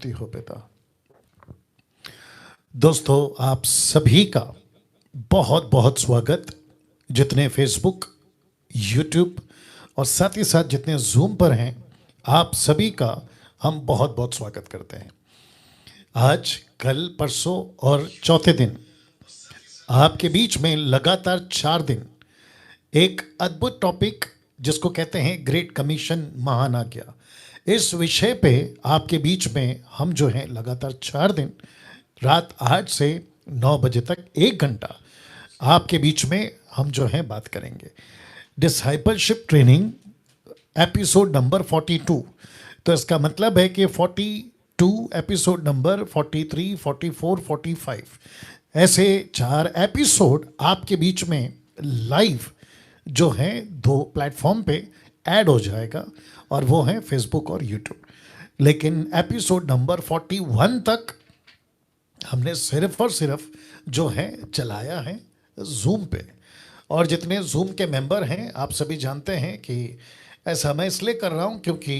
स्तुति हो पिता। दोस्तों, आप सभी का बहुत बहुत स्वागत, जितने फेसबुक, यूट्यूब और साथ ही साथ जितने जूम पर हैं, आप सभी का हम बहुत बहुत स्वागत करते हैं। आज, कल, परसों और चौथे दिन आपके बीच में लगातार 4 दिन एक अद्भुत टॉपिक जिसको कहते हैं ग्रेट कमीशन, महान आज्ञा, इस विषय पे आपके बीच में हम जो है लगातार 4 दिन रात 8 से 9 बजे तक 1 घंटा आपके बीच में हम जो है बात करेंगे। Discipleship training episode number 42। तो इसका मतलब है कि 42 एपिसोड नंबर 43, 44, 45 ऐसे 4 एपिसोड आपके बीच में लाइव जो है 2 प्लेटफॉर्म पे ऐड हो जाएगा, और वो है फेसबुक और यूट्यूब। लेकिन एपिसोड नंबर 41 तक हमने सिर्फ और सिर्फ जो है चलाया है जूम पे। और जितने जूम के मेंबर हैं, आप सभी जानते हैं कि ऐसा मैं इसलिए कर रहा हूं क्योंकि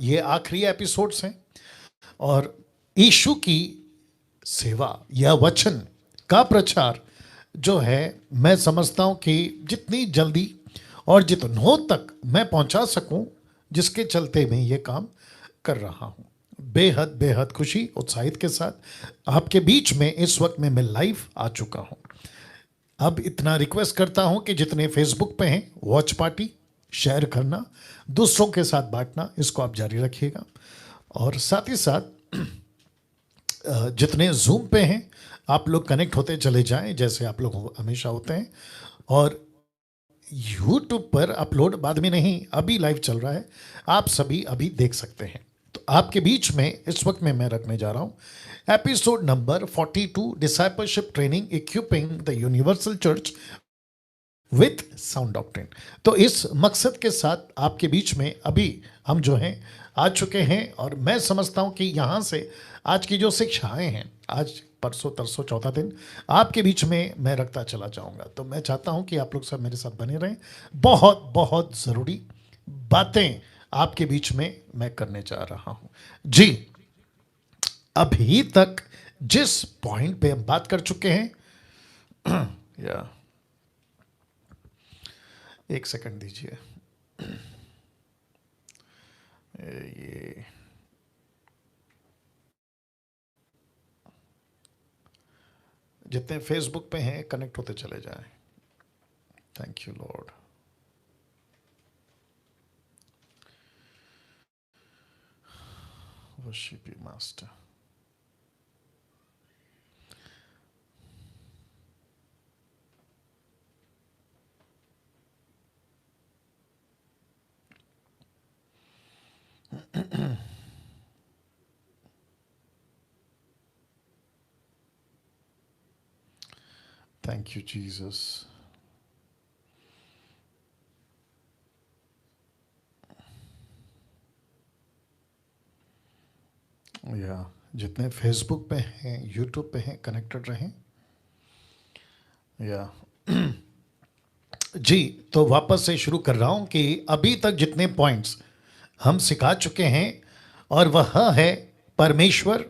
ये आखिरी एपिसोड्स हैं, और यीशु की सेवा या वचन का प्रचार जो है, मैं समझता हूं कि जितनी जल्दी और जितनों तक मैं पहुंचा सकूं, जिसके चलते मैं ये काम कर रहा हूं। बेहद बेहद खुशी उत्साहित के साथ आपके बीच में इस वक्त में मैं लाइव आ चुका हूं। अब इतना रिक्वेस्ट करता हूं कि जितने फेसबुक पे हैं, वॉच पार्टी शेयर करना, दूसरों के साथ बांटना, इसको आप जारी रखिएगा। और साथ ही साथ जितने जूम पे हैं, आप लोग कनेक्ट होते चले जाएं जैसे आप लोग हमेशा होते हैं। और यूट्यूब पर अपलोड बाद में नहीं, अभी लाइव चल रहा है, आप सभी अभी देख सकते हैं। तो आपके बीच में इस वक्त में मैं रखने जा रहा हूं episode number 42, discipleship training equipping the universal church with sound doctrine. तो इस मकसद के साथ आपके बीच में अभी हम जो हैं आ चुके हैं, और मैं समझता हूं कि यहाँ से आज की जो शिक्षाएं हैं, आज परसों तरसों चौथा दिन आपके बीच में मैं रखता चला जाऊंगा। तो मैं चाहता हूं कि आप लोग सब मेरे साथ बने रहें। बहुत बहुत ज़रूरी बातें आपके बीच में मैं करने जा रहा हूं जी। अभी तक जिस पॉइंट पे हम बात कर चुके हैं या एक सेकंड दीजिए, ये जितने फेसबुक पे हैं कनेक्ट होते चले जाएं। Thank you Lord. Worship you master. Thank you, Jesus. या जितने फेसबुक पे हैं, यूट्यूब पे हैं, कनेक्टेड रहें। या जी, तो वापस से शुरू कर रहा हूं कि अभी तक जितने पॉइंट्स हम सिखा चुके हैं, और वह है परमेश्वर,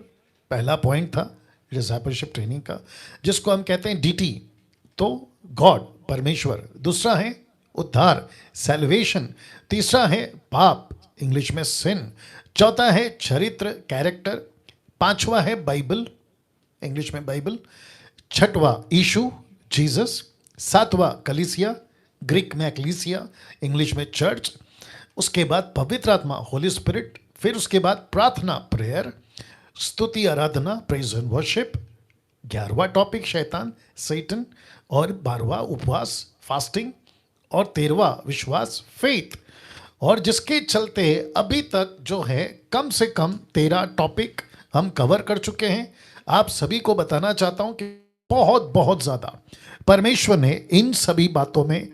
पहला पॉइंट था डिसाइपलशिप ट्रेनिंग का, जिसको हम कहते हैं डीटी, तो गॉड, परमेश्वर। दूसरा है उद्धार, सैल्वेशन। तीसरा है पाप, इंग्लिश में सिन। चौथा है चरित्र, कैरेक्टर। पांचवा है बाइबल, इंग्लिश में बाइबल। छठवा यीशु, जीसस। सातवां कलीसिया, ग्रीक में एक्लीसिया, इंग्लिश में चर्च। उसके बाद पवित्र आत्मा, होली स्पिरिट। फिर उसके बाद प्रार्थना, प्रेयर। स्तुति, आराधना, प्रेज एंड वर्शिप। 11वां टॉपिक शैतान, सैटन। और 12वां उपवास, फास्टिंग। और 13वां विश्वास, फेथ। और जिसके चलते अभी तक जो है कम से कम 13 टॉपिक हम कवर कर चुके हैं। आप सभी को बताना चाहता हूं कि बहुत बहुत ज़्यादा परमेश्वर ने इन सभी बातों में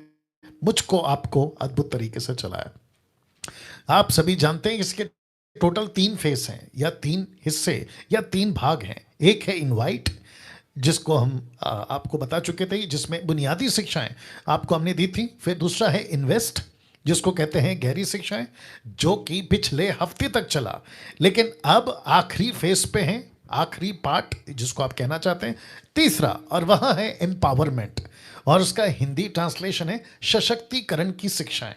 मुझको आपको अद्भुत तरीके से चलाया। आप सभी जानते हैं इसके टोटल 3 फेस हैं, या 3 हिस्से, या 3 भाग हैं। एक है इनवाइट, जिसको हम आपको बता चुके थे, जिसमें बुनियादी शिक्षाएं आपको हमने दी थी। फिर दूसरा है इन्वेस्ट, जिसको कहते हैं गहरी शिक्षाएं, जो कि पिछले हफ्ते तक चला, लेकिन अब आखिरी फेस पे हैं, आखिरी पार्ट जिसको आप कहना चाहते हैं तीसरा, और वह है एम्पावरमेंट, और उसका हिंदी ट्रांसलेशन है सशक्तिकरण की शिक्षाएं,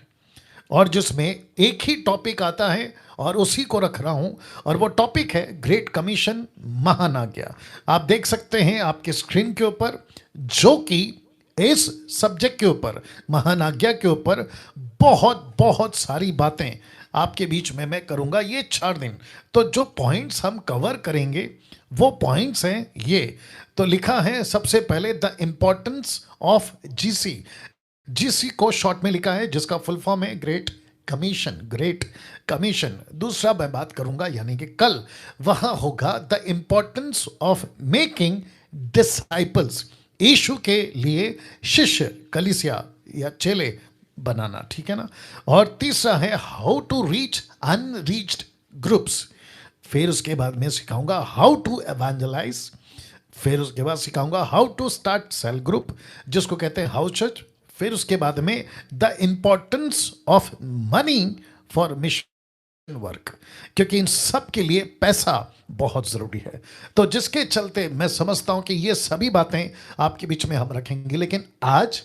और जिसमें एक ही टॉपिक आता है और उसी को रख रहा हूं, और वो टॉपिक है ग्रेट कमीशन, महान आज्ञा। आप देख सकते हैं आपके स्क्रीन के ऊपर, जो कि इस सब्जेक्ट के ऊपर, महान आज्ञा के ऊपर बहुत बहुत सारी बातें आपके बीच में मैं करूंगा ये 4 दिन। तो जो पॉइंट्स हम कवर करेंगे वो पॉइंट्स हैं ये। तो लिखा है सबसे पहले the importance of GC. GC को शॉर्ट में लिखा है, जिसका फुल फॉर्म है ग्रेट कमीशन, ग्रेट कमीशन। दूसरा मैं बात करूंगा यानी कि कल वहां होगा the importance of making disciples, यीशु के लिए शिष्य, कलीसिया या चेले बनाना, ठीक है ना। और तीसरा है how to reach unreached groups. फिर उसके बाद मैं सिखाऊंगा हाउ टू एवेंजलाइज। फिर उसके बाद सिखाऊंगा how to start cell group, जिसको कहते हैं हाउस चर्च। फिर उसके बाद में the importance of money for mission work, क्योंकि इन सब के लिए पैसा बहुत जरूरी है। तो जिसके चलते मैं समझता हूं कि ये सभी बातें आपके बीच में हम रखेंगे, लेकिन आज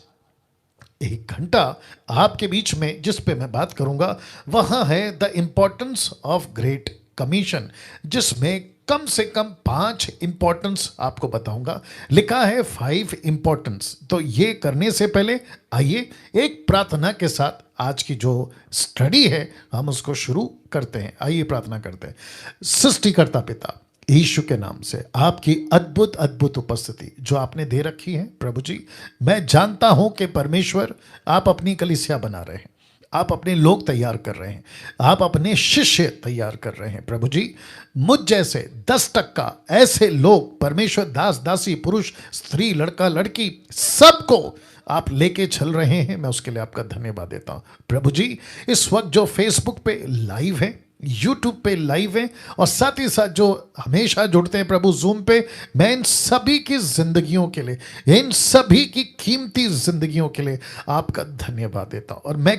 1 घंटा आपके बीच में जिस पे मैं बात करूंगा वह है the importance of great commission, जिसमें कम से कम 5 इंपॉर्टेंस आपको बताऊंगा। लिखा है 5 इंपॉर्टेंस। तो ये करने से पहले आइए एक प्रार्थना के साथ आज की जो स्टडी है हम उसको शुरू करते हैं। आइए प्रार्थना करते हैं। सृष्टिकर्ता पिता, यीशु के नाम से आपकी अद्भुत अद्भुत उपस्थिति जो आपने दे रखी है प्रभु जी, मैं जानता हूं कि परमेश्वर आप अपनी कलीसिया बना रहे हैं, आप अपने लोग तैयार कर रहे हैं, आप अपने शिष्य तैयार कर रहे हैं प्रभु जी। मुझ जैसे 10% ऐसे लोग, परमेश्वर, दास दासी, पुरुष स्त्री, लड़का लड़की, सबको आप लेके चल रहे हैं। मैं उसके लिए आपका धन्यवाद देता हूं प्रभु जी। इस वक्त जो फेसबुक पे लाइव है, यूट्यूब पे लाइव है, और साथ ही साथ जो हमेशा जुड़ते हैं प्रभु जूम पे, मैं इन सभी की जिंदगियों के लिए, इन सभी की कीमती जिंदगियों के लिए आपका धन्यवाद देता हूं। और मैं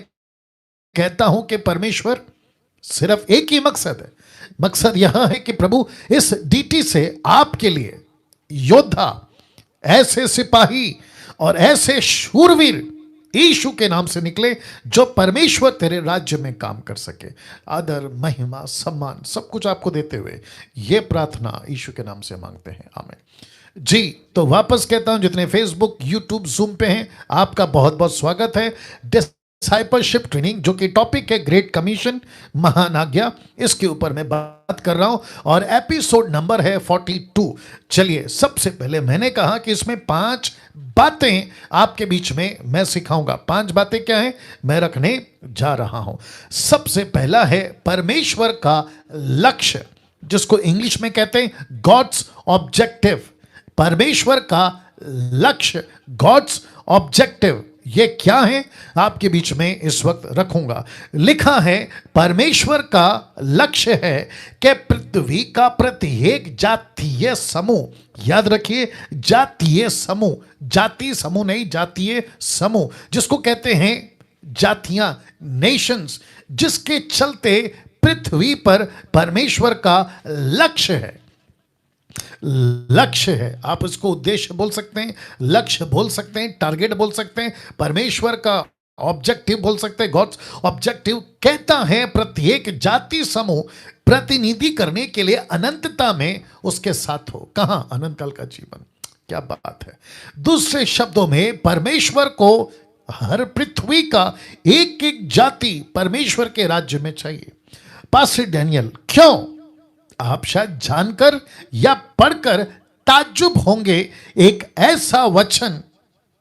कहता हूं कि परमेश्वर सिर्फ एक ही मकसद है, मकसद यहां है कि प्रभु इस डीटी से आपके लिए योद्धा, ऐसे सिपाही और ऐसे शूरवीर यीशु के नाम से निकले जो परमेश्वर तेरे राज्य में काम कर सके। आदर, महिमा, सम्मान सब कुछ आपको देते हुए ये प्रार्थना यीशु के नाम से मांगते हैं, आमीन जी। तो वापस कहता हूं, जितने फेसबुक, यूट्यूब, जूम पे हैं, आपका बहुत बहुत स्वागत है। डिसाइपलशिप ट्रेनिंग, जो कि टॉपिक है ग्रेट कमीशन, महान आज्ञा, इसके ऊपर मैं बात कर रहा हूं, और एपिसोड नंबर है 42। चलिए, सबसे पहले मैंने कहा कि इसमें 5 बातें आपके बीच में मैं सिखाऊंगा। 5 बातें क्या हैं मैं रखने जा रहा हूं। सबसे पहला है परमेश्वर का लक्ष्य, जिसको इंग्लिश में कहते हैं गॉड्स ऑब्जेक्टिव। परमेश्वर का लक्ष्य, गॉड्स ऑब्जेक्टिव, ये क्या है आपके बीच में इस वक्त रखूंगा। लिखा है परमेश्वर का लक्ष्य है कि पृथ्वी का प्रत्येक जातीय समूह, याद रखिए जातीय समूह, जाति समूह नहीं, जातीय समूह, जिसको कहते हैं जातियां, नेशंस, जिसके चलते पृथ्वी पर परमेश्वर का लक्ष्य है। लक्ष्य है, आप इसको उद्देश्य बोल सकते हैं, लक्ष्य बोल सकते हैं, टारगेट बोल सकते हैं, परमेश्वर का ऑब्जेक्टिव बोल सकते हैं, गॉड्स ऑब्जेक्टिव। कहता है प्रत्येक जाति समूह प्रतिनिधि करने के लिए अनंतता में उसके साथ हो। कहां? अनंत काल का जीवन। क्या बात है। दूसरे शब्दों में परमेश्वर को हर पृथ्वी का एक एक जाति परमेश्वर के राज्य में चाहिए। पास्टर डैनियल, क्यों? आप शायद जानकर या पढ़कर ताज्जुब होंगे। एक ऐसा वचन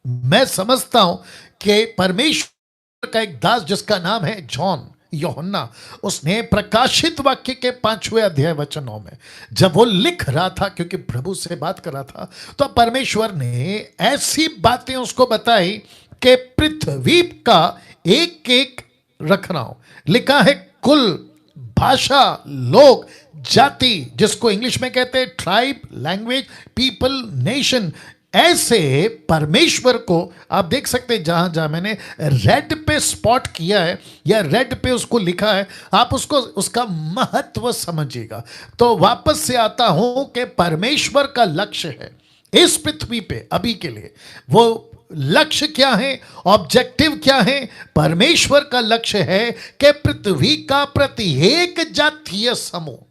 मैं समझता हूं कि परमेश्वर का एक दास जिसका नाम है जॉन, यूहन्ना, उसने प्रकाशित वाक्य के 5वें अध्याय वचनों में जब वो लिख रहा था, क्योंकि प्रभु से बात कर रहा था, तो परमेश्वर ने ऐसी बातें उसको बताई कि पृथ्वी का एक एक रख रहा हूं। लिखा है कुल, भाषा, लोग, जाति, जिसको इंग्लिश में कहते हैं ट्राइब, लैंग्वेज, पीपल, नेशन, ऐसे परमेश्वर को आप देख सकते हैं, जहां जहां मैंने रेड पे स्पॉट किया है या रेड पे उसको लिखा है, आप उसको उसका महत्व समझिएगा। तो वापस से आता हूं कि परमेश्वर का लक्ष्य है इस पृथ्वी पे अभी के लिए, वो लक्ष्य क्या है, ऑब्जेक्टिव क्या है? परमेश्वर का लक्ष्य है कि पृथ्वी का प्रत्येक जातीय समूह,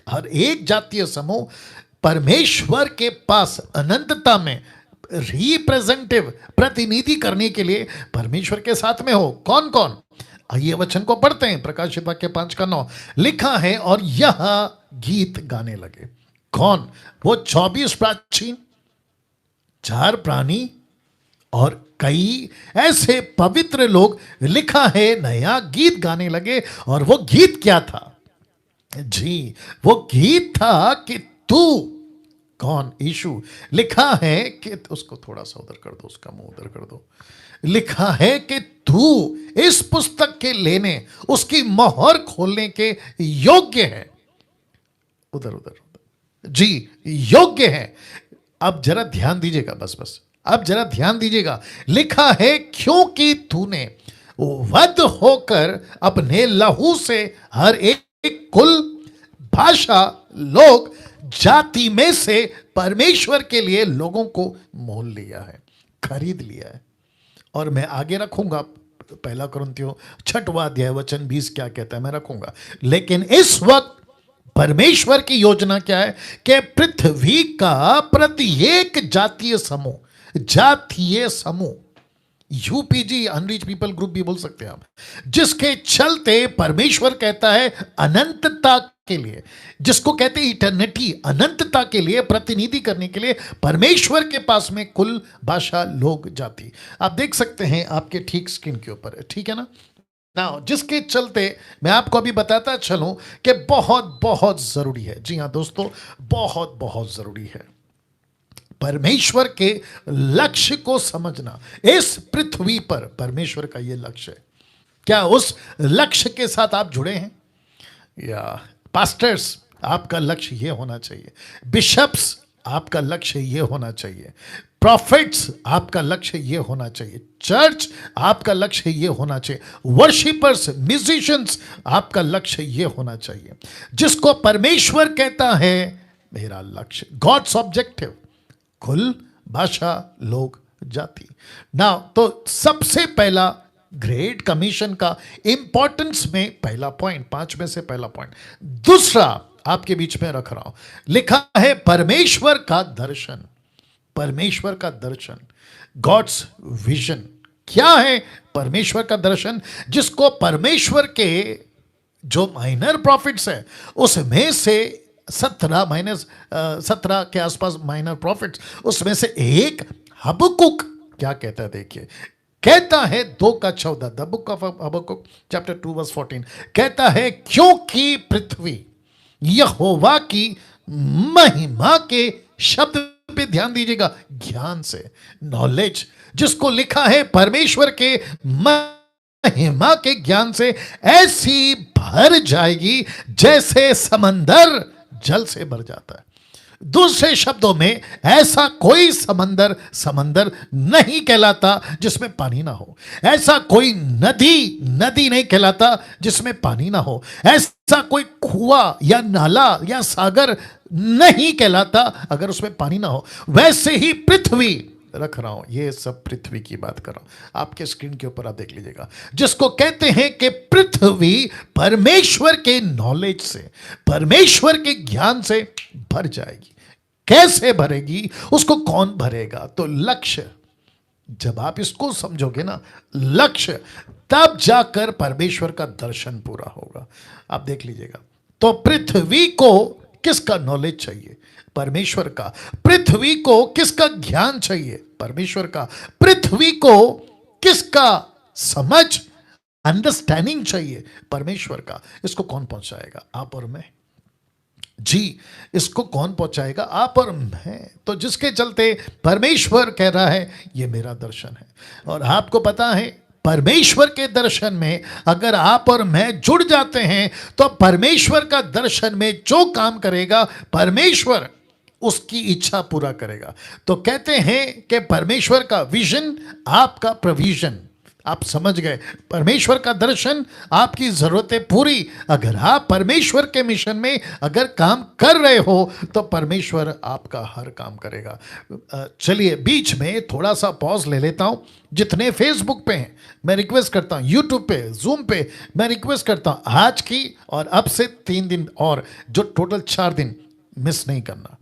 हर एक जातीय समूह परमेश्वर के पास अनंतता में रिप्रेजेंटेटिव, प्रतिनिधि करने के लिए परमेश्वर के साथ में हो। कौन कौन? आइए वचन को पढ़ते हैं। प्रकाशित वाक्य 5:9 लिखा है, और यह गीत गाने लगे। कौन? वो 24 प्राचीन, 4 प्राणी और कई ऐसे पवित्र लोग, लिखा है नया गीत गाने लगे। और वो गीत क्या था? जी, वो गीत था कि तू कौन? यीशु। लिखा है कि, उसको थोड़ा सा उधर कर दो, उसका मुंह उधर कर दो। लिखा है कि तू इस पुस्तक के लेने, उसकी मोहर खोलने के योग्य है। उधर उधर उधर, जी, योग्य है। अब जरा ध्यान दीजिएगा, बस अब जरा ध्यान दीजिएगा। लिखा है क्योंकि तूने वध होकर अपने लहू से हर एक कुल, भाषा, लोग, जाति में से परमेश्वर के लिए लोगों को मोल लिया है, खरीद लिया है। और मैं आगे रखूंगा, 1 कुरिन्थियों 6वां अध्याय वचन 20 क्या कहता है, मैं रखूंगा। लेकिन इस वक्त परमेश्वर की योजना क्या है कि पृथ्वी का प्रत्येक जातीय समूह, यूपीजी, अनरीच पीपल ग्रुप भी बोल सकते हैं आप, जिसके चलते परमेश्वर कहता है अनंतता के लिए, जिसको कहते हैं इटर्निटी, अनंतता के लिए प्रतिनिधि करने के लिए परमेश्वर के पास में कुल, भाषा, लोग, जाति। आप देख सकते हैं आपके ठीक स्क्रीन के ऊपर, ठीक है ना? जिसके चलते मैं आपको अभी बताता चलूं कि बहुत बहुत जरूरी है, जी हां दोस्तों, बहुत बहुत जरूरी है परमेश्वर के लक्ष्य को समझना। इस पृथ्वी पर परमेश्वर का यह लक्ष्य है। क्या उस लक्ष्य के साथ आप जुड़े हैं? या पास्टर्स, आपका लक्ष्य यह होना चाहिए। बिशप्स, आपका लक्ष्य यह होना चाहिए। प्रॉफिट्स, आपका लक्ष्य यह होना चाहिए। चर्च, आपका लक्ष्य यह होना चाहिए। वर्शिपर्स, म्यूजिशियंस, आपका लक्ष्य यह होना चाहिए। जिसको परमेश्वर कहता है मेरा लक्ष्य, गॉड्स ऑब्जेक्टिव, कुल, भाषा, लोग, जाति। नाउ तो सबसे पहला ग्रेट कमीशन का इंपॉर्टेंस में पहला पॉइंट, 5 में से पहला पॉइंट। दूसरा आपके बीच में रख रहा हूं, लिखा है परमेश्वर का दर्शन। परमेश्वर का दर्शन, गॉड्स विजन। क्या है परमेश्वर का दर्शन? जिसको परमेश्वर के जो माइनर प्रॉफिट्स है उसमें से 17 के आसपास माइनर प्रॉफिट्स, उसमें से एक हबकुक क्या कहता है, देखिए, कहता है 2:14, the book of Habakkuk chapter 2 verse 14 कहता है, क्योंकि पृथ्वी यहोवा की महिमा के शब्द पे ध्यान दीजिएगा, ज्ञान से, नॉलेज, जिसको लिखा है परमेश्वर के महिमा के ज्ञान से ऐसी भर जाएगी जैसे समंदर जल से भर जाता है। दूसरे शब्दों में, ऐसा कोई समंदर नहीं कहलाता जिसमें पानी ना हो। ऐसा कोई नदी नहीं कहलाता जिसमें पानी ना हो। ऐसा कोई कुआं या नाला या सागर नहीं कहलाता अगर उसमें पानी ना हो। वैसे ही पृथ्वी, रख रहा हूं, ये सब पृथ्वी की बात कर रहा हूं, आपके स्क्रीन के ऊपर आप देख लीजिएगा, जिसको कहते हैं कि पृथ्वी परमेश्वर के नॉलेज से, परमेश्वर के ज्ञान से भर जाएगी। कैसे भरेगी? उसको कौन भरेगा? तो लक्ष्य, जब आप इसको समझोगे ना, लक्ष्य, तब जाकर परमेश्वर का दर्शन पूरा होगा। आप देख लीजिएगा। तो पृथ्वी को किसका नॉलेज चाहिए? परमेश्वर का। पृथ्वी को किसका ज्ञान चाहिए? परमेश्वर का। पृथ्वी को किसका समझ, अंडरस्टैंडिंग चाहिए? परमेश्वर का। इसको कौन पहुंचाएगा? आप और मैं। जी, इसको कौन पहुंचाएगा? आप और मैं। तो जिसके चलते परमेश्वर कह रहा है ये मेरा दर्शन है। और आपको पता है परमेश्वर के दर्शन में अगर आप और मैं जुड़ जाते हैं तो परमेश्वर का दर्शन में जो काम करेगा परमेश्वर, उसकी इच्छा पूरा करेगा। तो कहते हैं कि परमेश्वर का विजन आपका प्रोविजन। आप समझ गए, परमेश्वर का दर्शन आपकी जरूरतें पूरी। अगर आप परमेश्वर के मिशन में अगर काम कर रहे हो तो परमेश्वर आपका हर काम करेगा। चलिए बीच में थोड़ा सा पॉज ले लेता हूं। जितने फेसबुक पे हैं मैं रिक्वेस्ट करता हूं, यूट्यूब पे, जूम पे मैं रिक्वेस्ट करता हूं, आज की और अब से 3 दिन और जो टोटल 4 दिन मिस नहीं करना।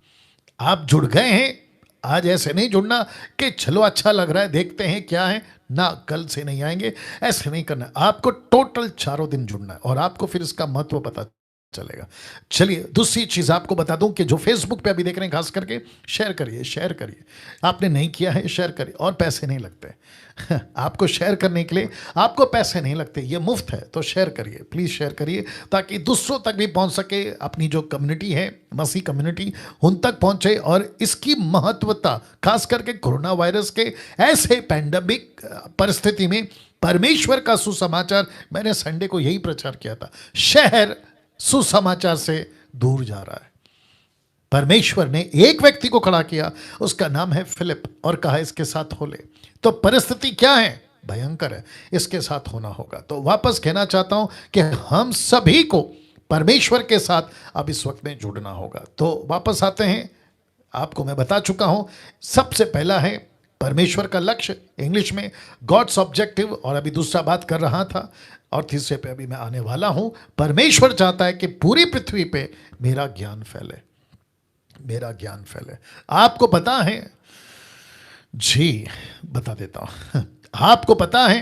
आप जुड़ गए हैं, आज ऐसे नहीं जुड़ना कि चलो अच्छा लग रहा है देखते हैं क्या है ना, कल से नहीं आएंगे, ऐसे नहीं करना। आपको टोटल 4 दिन जुड़ना है और आपको फिर इसका महत्व पता चलेगा। चलिए दूसरी चीज आपको बता दूं कि जो फेसबुक पे अभी देख रहे हैं खास करके, शेयर करिए, शेयर करिए। आपने नहीं किया है शेयर करिए, और पैसे नहीं लगते आपको शेयर करने के लिए, आपको पैसे नहीं लगते, ये मुफ्त है। तो शेयर करिए, प्लीज शेयर करिए ताकि दूसरों तक भी पहुंच सके। अपनी जो कम्युनिटी है, मसीह कम्युनिटी, उन तक पहुंचे और इसकी महत्वता खास करके कोरोना वायरस के ऐसे पैंडेमिक परिस्थिति में परमेश्वर का सुसमाचार, मैंने संडे को यही प्रचार किया था, शहर सुसमाचार से दूर जा रहा है। परमेश्वर ने एक व्यक्ति को खड़ा किया, उसका नाम है फिलिप, और कहा इसके साथ हो ले। तो परिस्थिति क्या है? भयंकर है, इसके साथ होना होगा। तो वापस कहना चाहता हूं कि हम सभी को परमेश्वर के साथ अब इस वक्त में जुड़ना होगा। तो वापस आते हैं, आपको मैं बता चुका हूं, सबसे पहला है परमेश्वर का लक्ष्य, इंग्लिश में गॉड्स ऑब्जेक्टिव, और अभी दूसरा बात कर रहा था और तीसरे पे अभी मैं आने वाला हूं। परमेश्वर चाहता है कि पूरी पृथ्वी पे मेरा ज्ञान फैले, मेरा ज्ञान फैले। आपको पता है जी, बता देता हूं आपको पता है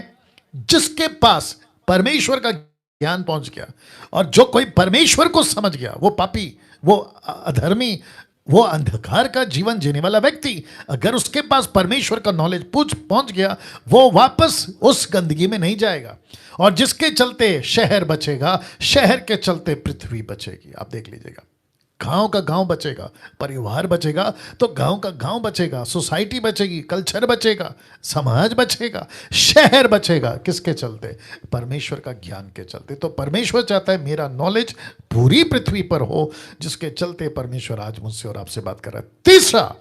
जिसके पास परमेश्वर का ज्ञान पहुंच गया और जो कोई परमेश्वर को समझ गया, वो पापी, वो अधर्मी, वो अंधकार का जीवन जीने वाला व्यक्ति, अगर उसके पास परमेश्वर का नॉलेज पहुंच गया, वो वापस उस गंदगी में नहीं जाएगा। और जिसके चलते शहर बचेगा, शहर के चलते पृथ्वी बचेगी। आप देख लीजिएगा, गांव का गांव बचेगा, परिवार बचेगा तो गांव का गांव बचेगा, सोसाइटी बचेगी, कल्चर बचेगा, समाज बचेगा, शहर बचेगा। किसके चलते? परमेश्वर का ज्ञान के चलते। तो परमेश्वर चाहता है मेरा नॉलेज पूरी पृथ्वी पर हो, जिसके चलते परमेश्वर आज मुझसे और आपसे बात कर रहा है। तीसरा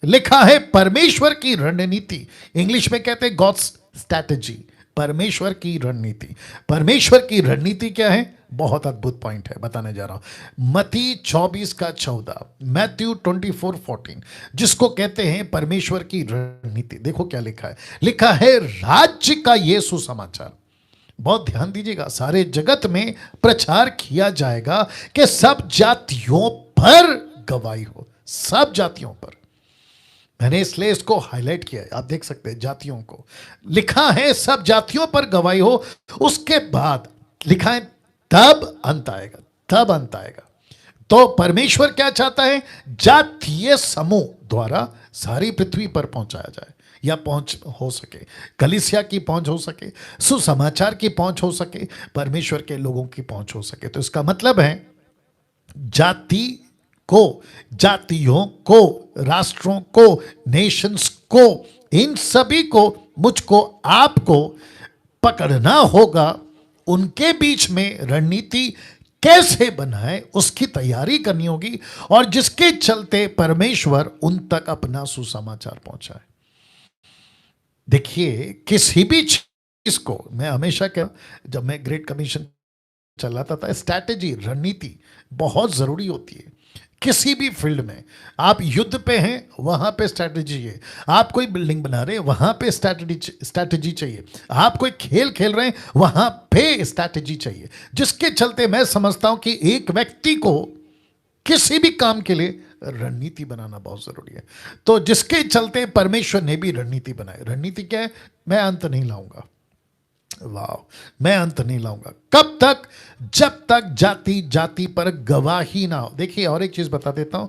लिखा है परमेश्वर की रणनीति, इंग्लिश में कहते हैं गॉड्स स्ट्रैटेजी। परमेश्वर की रणनीति, परमेश्वर की रणनीति क्या है? बहुत अद्भुत पॉइंट है, बताने जा रहा हूं। मत्ती 24:14, मैथ्यू 24:14, जिसको कहते हैं परमेश्वर की रणनीति। देखो क्या लिखा है, लिखा है राज्य का ये सुसमाचार, बहुत ध्यान दीजिएगा, सारे जगत में प्रचार किया जाएगा कि सब जातियों पर गवाही हो, सब जातियों पर। मैंने इसलिए इसको हाईलाइट किया है, आप देख सकते हैं जातियों को, लिखा है सब जातियों पर गवाही हो। उसके बाद लिखा है तब अंत आएगा, तब अंत आएगा। तो परमेश्वर क्या चाहता है? जातीय समूह द्वारा सारी पृथ्वी पर पहुंचाया जाए, या पहुंच हो सके, कलीसिया की पहुंच हो सके, सुसमाचार की पहुंच हो सके, परमेश्वर के लोगों की पहुंच हो सके। तो इसका मतलब है जाति को, जातियों को, राष्ट्रों को, नेशंस को, इन सभी को, मुझको, आपको पकड़ना होगा। उनके बीच में रणनीति कैसे बनाए उसकी तैयारी करनी होगी, और जिसके चलते परमेश्वर उन तक अपना सुसमाचार पहुंचाए। देखिए किसी भी चीज को, मैं हमेशा कह, जब मैं ग्रेट कमीशन चलाता था, स्ट्रैटेजी, रणनीति बहुत जरूरी होती है। किसी भी फील्ड में, आप युद्ध पे हैं वहां पे स्ट्रैटेजी है, आप कोई बिल्डिंग बना रहे हैं वहां पे स्ट्रैटेजी चाहिए, आप कोई खेल खेल रहे हैं वहां पे स्ट्रैटेजी चाहिए। जिसके चलते मैं समझता हूं कि एक व्यक्ति को किसी भी काम के लिए रणनीति बनाना बहुत जरूरी है। तो जिसके चलते परमेश्वर ने भी रणनीति बनाई। रणनीति क्या है? मैं अंत नहीं लाऊंगा, वाह, मैं अंत नहीं लाऊंगा। कब तक? जब तक जाति जाति पर गवाही ना हो। देखिए और एक चीज बता देता हूं,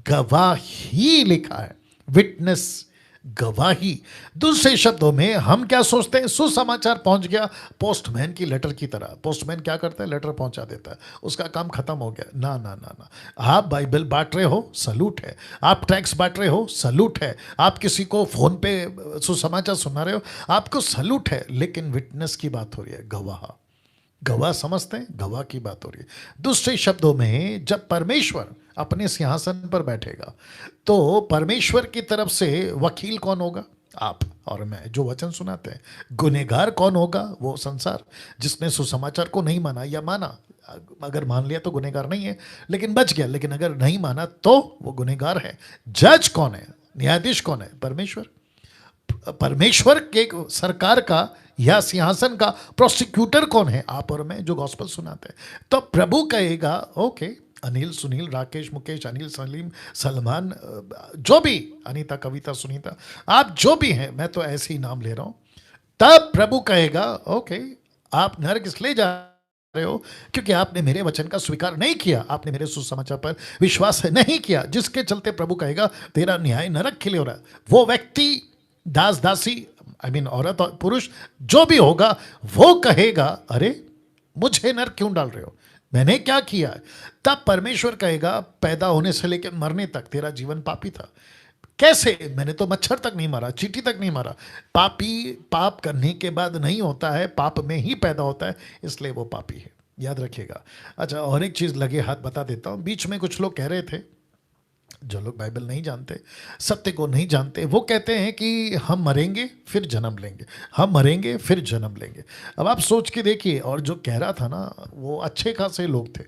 गवाही लिखा है, विटनेस, गवाही। दूसरे शब्दों में हम क्या सोचते हैं? सुसमाचार पहुंच गया पोस्टमैन की लेटर की तरह। पोस्टमैन क्या करता है? लेटर पहुंचा देता है, उसका काम खत्म हो गया। ना ना ना ना, आप बाइबल बांट रहे हो, सलूट है। आप टैक्स बांट रहे हो, सलूट है। आप किसी को फोन पे सुसमाचार सुना रहे हो, आपको सलूट है। लेकिन विटनेस की बात हो रही है, गवाह, गवाह समझते हैं, गवाह की बात हो रही है। दूसरे शब्दों में जब परमेश्वर अपने सिंहासन पर बैठेगा। तो परमेश्वर की तरफ से वकील कौन होगा? आप और मैं जो वचन सुनाते हैं। गुनहगार कौन होगा? वो संसार जिसने सुसमाचार को नहीं माना या माना, अगर मान लिया तो गुनहगार नहीं है लेकिन बच गया, लेकिन अगर नहीं माना तो वो गुनहगार है। जज कौन है? न्यायाधीश कौन है? परमेश्वर। परमेश्वर के सरकार का या सिंहासन का प्रोसिक्यूटर कौन है? आप और मैं जो गॉस्पेल सुनाते हैं। तो प्रभु कहेगा ओके, अनिल, सुनील, राकेश, मुकेश, अनिल, सलीम, सलमान, जो भी, अनीता, कविता, सुनीता, आप जो भी हैं, मैं तो ऐसे ही नाम ले रहा हूं। तब प्रभु कहेगा ओके, आप नरक इसलिए जा रहे हो क्योंकि आपने मेरे वचन का स्वीकार नहीं किया, आपने मेरे सुसमाचार पर विश्वास नहीं किया, जिसके चलते प्रभु कहेगा तेरा न्याय नरक के लिए हो रहा है। वो व्यक्ति, दास, दासी, औरत और पुरुष जो भी होगा, वो कहेगा अरे मुझे नरक क्यों डाल रहे हो, मैंने क्या किया है? तब परमेश्वर कहेगा पैदा होने से लेकर मरने तक तेरा जीवन पापी था। कैसे? मैंने तो मच्छर तक नहीं मारा, चींटी तक नहीं मारा। पापी पाप करने के बाद नहीं होता है, पाप में ही पैदा होता है, इसलिए वो पापी है, याद रखिएगा। अच्छा, और एक चीज़ लगे हाथ बता देता हूँ। बीच में कुछ लोग कह रहे थे, जो लोग बाइबल नहीं जानते, सत्य को नहीं जानते, वो कहते हैं कि हम मरेंगे फिर जन्म लेंगे, हम मरेंगे फिर जन्म लेंगे। अब आप सोच के देखिए, और जो कह रहा था ना वो अच्छे खासे लोग थे।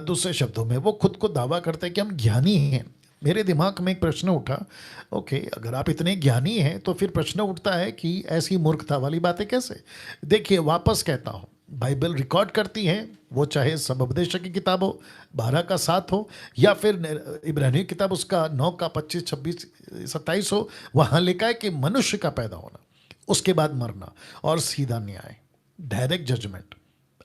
दूसरे शब्दों में वो खुद को दावा करते हैं कि हम ज्ञानी हैं। मेरे दिमाग में एक प्रश्न उठा, ओके, अगर आप इतने ज्ञानी हैं तो फिर प्रश्न उठता है कि ऐसी मूर्खता वाली बातें कैसे? देखिए, वापस कहता हूँ, बाइबल रिकॉर्ड करती है, वो चाहे सबोपदेशक की किताब हो 12 का 7 हो, या फिर इब्रानियों की किताब उसका 9 का 25, 26, 27 हो, वहाँ लिखा है कि मनुष्य का पैदा होना, उसके बाद मरना और सीधा न्याय, डायरेक्ट जजमेंट।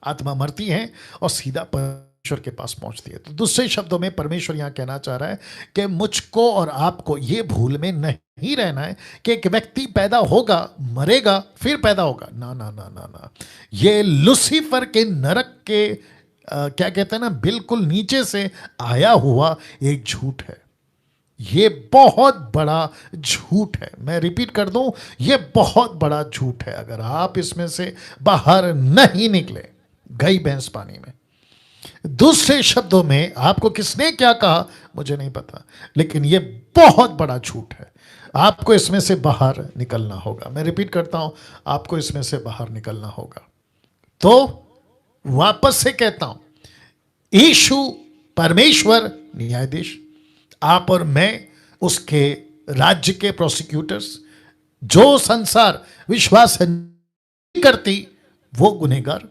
आत्मा मरती है और सीधा परमेश्वर के पास पहुंचती है। तो दूसरे शब्दों में परमेश्वर यहाँ कहना चाह रहा है कि मुझको और आपको ये भूल में नहीं रहना है कि एक व्यक्ति पैदा होगा, मरेगा, फिर पैदा होगा। ना ना ना ना ना, ये लूसीफर के नरक के क्या कहते हैं ना, बिल्कुल नीचे से आया हुआ एक झूठ है। ये बहुत बड़ा झूठ है। मैं रिपीट कर दूं, ये बहुत बड़ा झूठ है। अगर आप इसमें से बाहर नहीं निकले, गई भैंस पानी में। दूसरे शब्दों में, आपको किसने क्या कहा मुझे नहीं पता, लेकिन ये बहुत बड़ा झूठ है। आपको इसमें से बाहर निकलना होगा। मैं रिपीट करता हूं, आपको इसमें से बाहर निकलना होगा। तो वापस से कहता हूं, यीशु परमेश्वर न्यायाधीश, आप और मैं उसके राज्य के प्रोसिक्यूटर्स। जो संसार विश्वास नहीं करती वो गुनहगार।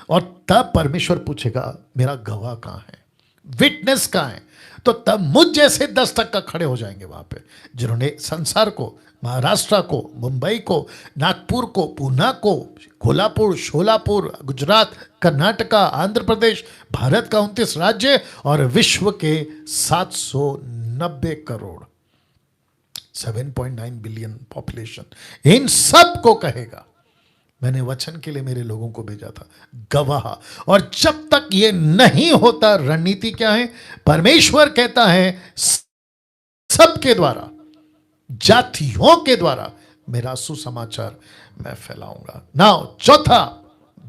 और तब परमेश्वर पूछेगा मेरा गवाह कहां है, विटनेस कहां है? तो तब मुझ जैसे 10 तक का खड़े हो जाएंगे वहां पे, जिन्होंने संसार को, महाराष्ट्र को, मुंबई को, नागपुर को, पूना को, कोल्हापुर, शोलापुर, गुजरात, कर्नाटका, आंध्र प्रदेश, भारत का 29 राज्य और विश्व के 790 करोड़, 7.9 बिलियन पॉपुलेशन, इन सब को कहेगा मैंने वचन के लिए मेरे लोगों को भेजा था, गवाह। और जब तक ये नहीं होता, रणनीति क्या है? परमेश्वर कहता है सबके द्वारा, जातियों के द्वारा मेरा सुसमाचार मैं फैलाऊंगा। नाउ चौथा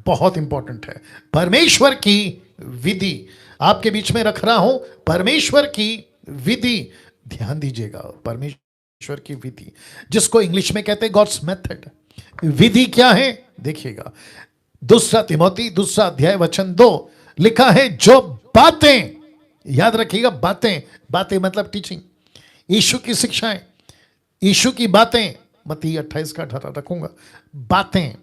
बहुत इंपॉर्टेंट है, परमेश्वर की विधि। आपके बीच में रख रहा हूं परमेश्वर की विधि, ध्यान दीजिएगा, परमेश्वर की विधि, जिसको इंग्लिश में कहते हैं गॉड्स मेथड। विधि क्या है देखिएगा, 2 तिमोथी 2 अध्याय वचन 2 लिखा है, जो बातें, याद रखिएगा, बातें, बातें मतलब टीचिंग, यीशु की शिक्षाएं, यीशु की बातें, मत्ती 28 का 18 रखूंगा, बातें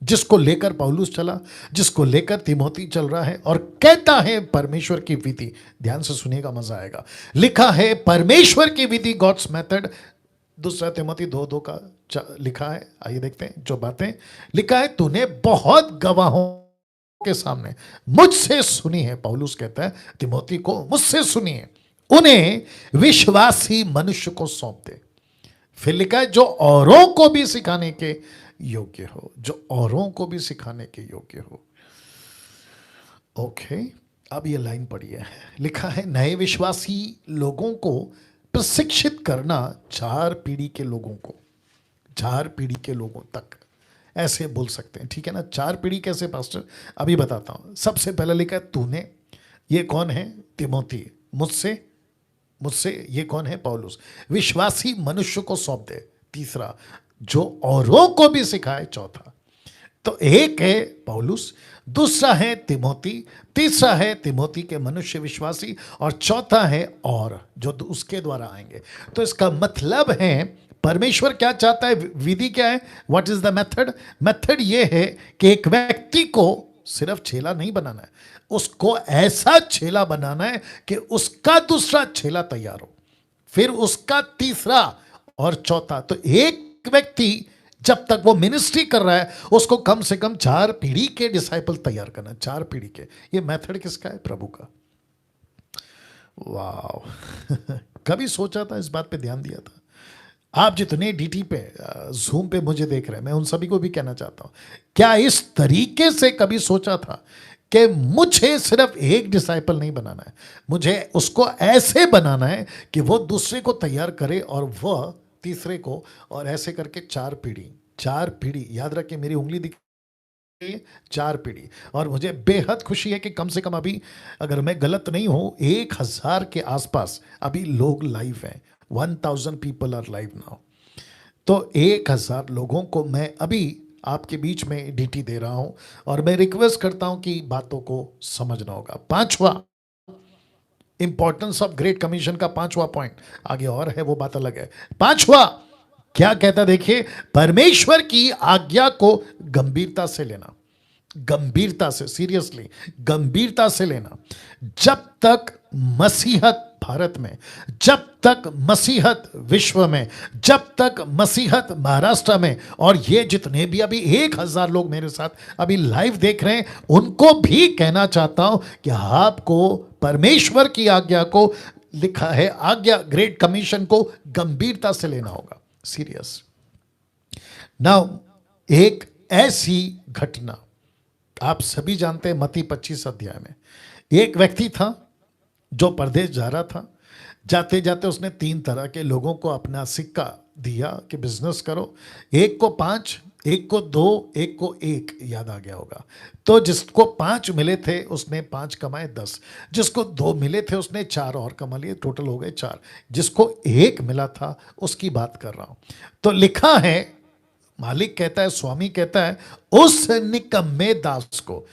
जिसको लेकर पौलुस चला, जिसको लेकर तिमोथी चल रहा है, और कहता है परमेश्वर की विधि। ध्यान से सुनिएगा, मजा आएगा। लिखा है परमेश्वर की विधि, गॉड्स मेथड, 2 तिमोथी 2:2 का लिखा है। आइए देखते हैं, जो बातें लिखा है, तूने बहुत गवाहों के सामने मुझसे सुनी है। पौलुस कहता है तिमोथी को, मुझसे सुनी है, उन्हें विश्वासी मनुष्य को सौंप दे। फिर लिखा है, जो औरों को भी सिखाने के योग्य हो, जो औरों को भी सिखाने के योग्य हो। ओके, अब ये लाइन पढ़िए, लिखा है नए विश्वासी लोगों को प्रशिक्षित करना, 4 पीढ़ी के लोगों को, 4 पीढ़ी के लोगों तक, ऐसे बोल सकते हैं, ठीक है ना? 4 पीढ़ी कैसे पास्टर, अभी बताता हूं। सबसे पहले लिखा है तूने, ये कौन है? तिमोथी, मुझसे मुझसे, ये कौन है? पौलुस। विश्वासी मनुष्य को सौंप दे, तीसरा, जो औरों को भी सिखाए, चौथा। तो एक है पौलुस, दूसरा है तिमोती, तीसरा है तिमोती के मनुष्य विश्वासी, और चौथा है और जो उसके द्वारा आएंगे। तो इसका मतलब है परमेश्वर क्या चाहता है, विधि क्या है, what is the method? Method ये है कि एक व्यक्ति को सिर्फ चेला नहीं बनाना है, उसको ऐसा चेला बनाना है कि उसका दूसरा चेला तैयार हो, फिर उसका तीसरा और चौथा। तो एक व्यक्ति जब तक वो मिनिस्ट्री कर रहा है, उसको कम से कम 4 पीढ़ी के डिसाइपल तैयार करना, 4 पीढ़ी के। ये मेथड किसका है? प्रभु का। वाह कभी सोचा था, इस बात पे ध्यान दिया था? आप जितने डीटी पे, जूम पे मुझे देख रहे हैं, मैं उन सभी को भी कहना चाहता हूं, क्या इस तरीके से कभी सोचा था कि मुझे सिर्फ एक डिसाइपल नहीं बनाना है, मुझे उसको ऐसे बनाना है कि वो दूसरे को तैयार करे और वह तीसरे को, और ऐसे करके 4 पीढ़ी, 4 पीढ़ी, याद रखिए मेरी उंगली दिख रही है, 4 पीढ़ी। और मुझे बेहद खुशी है कि कम से कम अभी, अगर मैं गलत नहीं हूं, 1000 के आसपास अभी लोग लाइव हैं। 1000 पीपल आर लाइव नाउ। तो 1000 लोगों को मैं अभी आपके बीच में डीटी दे रहा हूं, और मैं रिक्वेस्ट करता हूं कि बातों को समझना होगा। पांचवा, इंपॉर्टेंस ऑफ ग्रेट कमीशन का 5वां पॉइंट, आगे और है वो बात अलग है। 5वां क्या कहता, देखिए, परमेश्वर की आज्ञा को गंभीरता से लेना, गंभीरता से, सीरियसली गंभीरता से लेना। जब तक मसीहत भारत में, जब तक मसीहत विश्व में, जब तक मसीहत महाराष्ट्र में, और ये जितने भी अभी 1000 लोग मेरे साथ अभी लाइव देख रहे हैं, उनको भी कहना चाहता हूं कि आपको परमेश्वर की आज्ञा को, लिखा है आज्ञा, ग्रेट कमीशन को गंभीरता से लेना होगा, सीरियस। नाउ एक ऐसी घटना आप सभी जानते हैं, मत्ती 25 अध्याय में एक व्यक्ति था जो परदेश जा रहा था। जाते जाते उसने 3 तरह के लोगों को अपना सिक्का दिया कि बिजनेस करो। एक को 5, एक को 2, एक को 1, याद आ गया होगा। तो जिसको 5 मिले थे उसने 5 कमाए 10, जिसको 2 मिले थे उसने 4 और कमा लिए, टोटल हो गए 4। जिसको 1 मिला था उसकी बात कर रहा हूं। तो लिखा है, मालिक कहता है, स्वामी कहता है, उस निकम्मे दास को,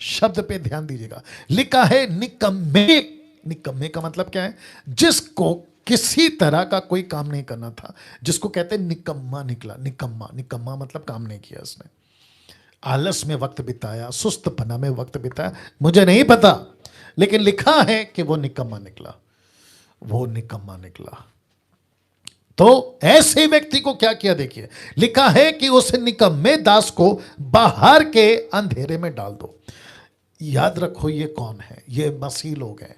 शब्द पे ध्यान दीजिएगा, लिखा है निकम्मे। निकम्मे का मतलब क्या है? जिसको किसी तरह का कोई काम नहीं करना था, जिसको कहते हैं निकम्मा निकला। निकम्मा, निकम्मा मतलब काम नहीं किया इसने, आलस में वक्त बिताया, सुस्तपना में वक्त बिताया, मुझे नहीं पता, लेकिन लिखा है कि वो निकम्मा निकला, वो निकम्मा निकला। तो ऐसे व्यक्ति को क्या किया, देखिए, लिखा है कि उस निकम्मे दास को बाहर के अंधेरे में डाल दो। याद रखो ये कौन है? ये मसीह लोग हैं,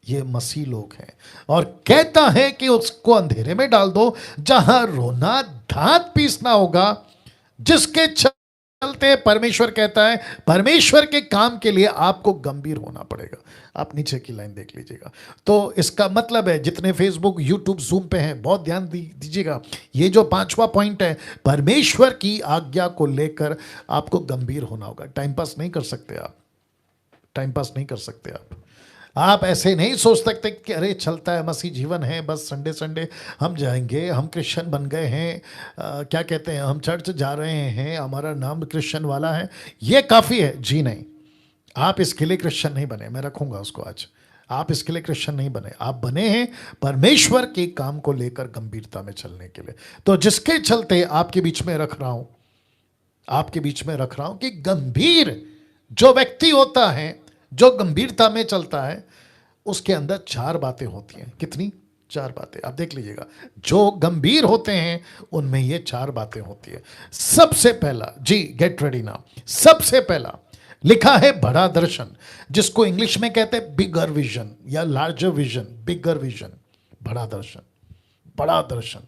ये मसीह लोग हैं। और कहता है कि उसको अंधेरे में डाल दो, जहां रोना दांत पीसना होगा, जिसके चलते परमेश्वर कहता है, परमेश्वर के काम के लिए आपको गंभीर होना पड़ेगा। आप नीचे की लाइन देख लीजिएगा। तो इसका मतलब है, जितने फेसबुक, यूट्यूब, जूम पे हैं, बहुत ध्यान दीजिएगा। ये जो 5वां पॉइंट है, परमेश्वर की आज्ञा को लेकर आपको गंभीर होना होगा। टाइम पास नहीं कर सकते आप, टाइम पास नहीं कर सकते आप ऐसे नहीं सोच सकते कि अरे चलता है, मसीह जीवन है, बस संडे संडे हम जाएंगे, हम क्रिश्चियन बन गए हैं, क्या कहते हैं, हम चर्च जा रहे हैं, हमारा नाम क्रिश्चियन वाला है, ये काफ़ी है। जी नहीं, आप इसके लिए क्रिश्चियन नहीं बने, मैं रखूंगा उसको आज। आप इसके लिए क्रिश्चियन नहीं बने, आप बने हैं परमेश्वर के काम को लेकर गंभीरता में चलने के लिए। तो जिसके चलते आपके बीच में रख रहा हूं, आपके बीच में रख रहा हूं कि गंभीर जो व्यक्ति होता है, जो गंभीरता में चलता है, उसके अंदर 4 बातें होती हैं। कितनी? 4 बातें। आप देख लीजिएगा, जो गंभीर होते हैं उनमें ये 4 बातें होती है। सबसे पहला, जी गेट रेडी नाउ, सबसे पहला लिखा है बड़ा दर्शन, जिसको इंग्लिश में कहते हैं बिगर विजन या लार्जर विजन। बिगर विजन, बड़ा दर्शन, बड़ा दर्शन,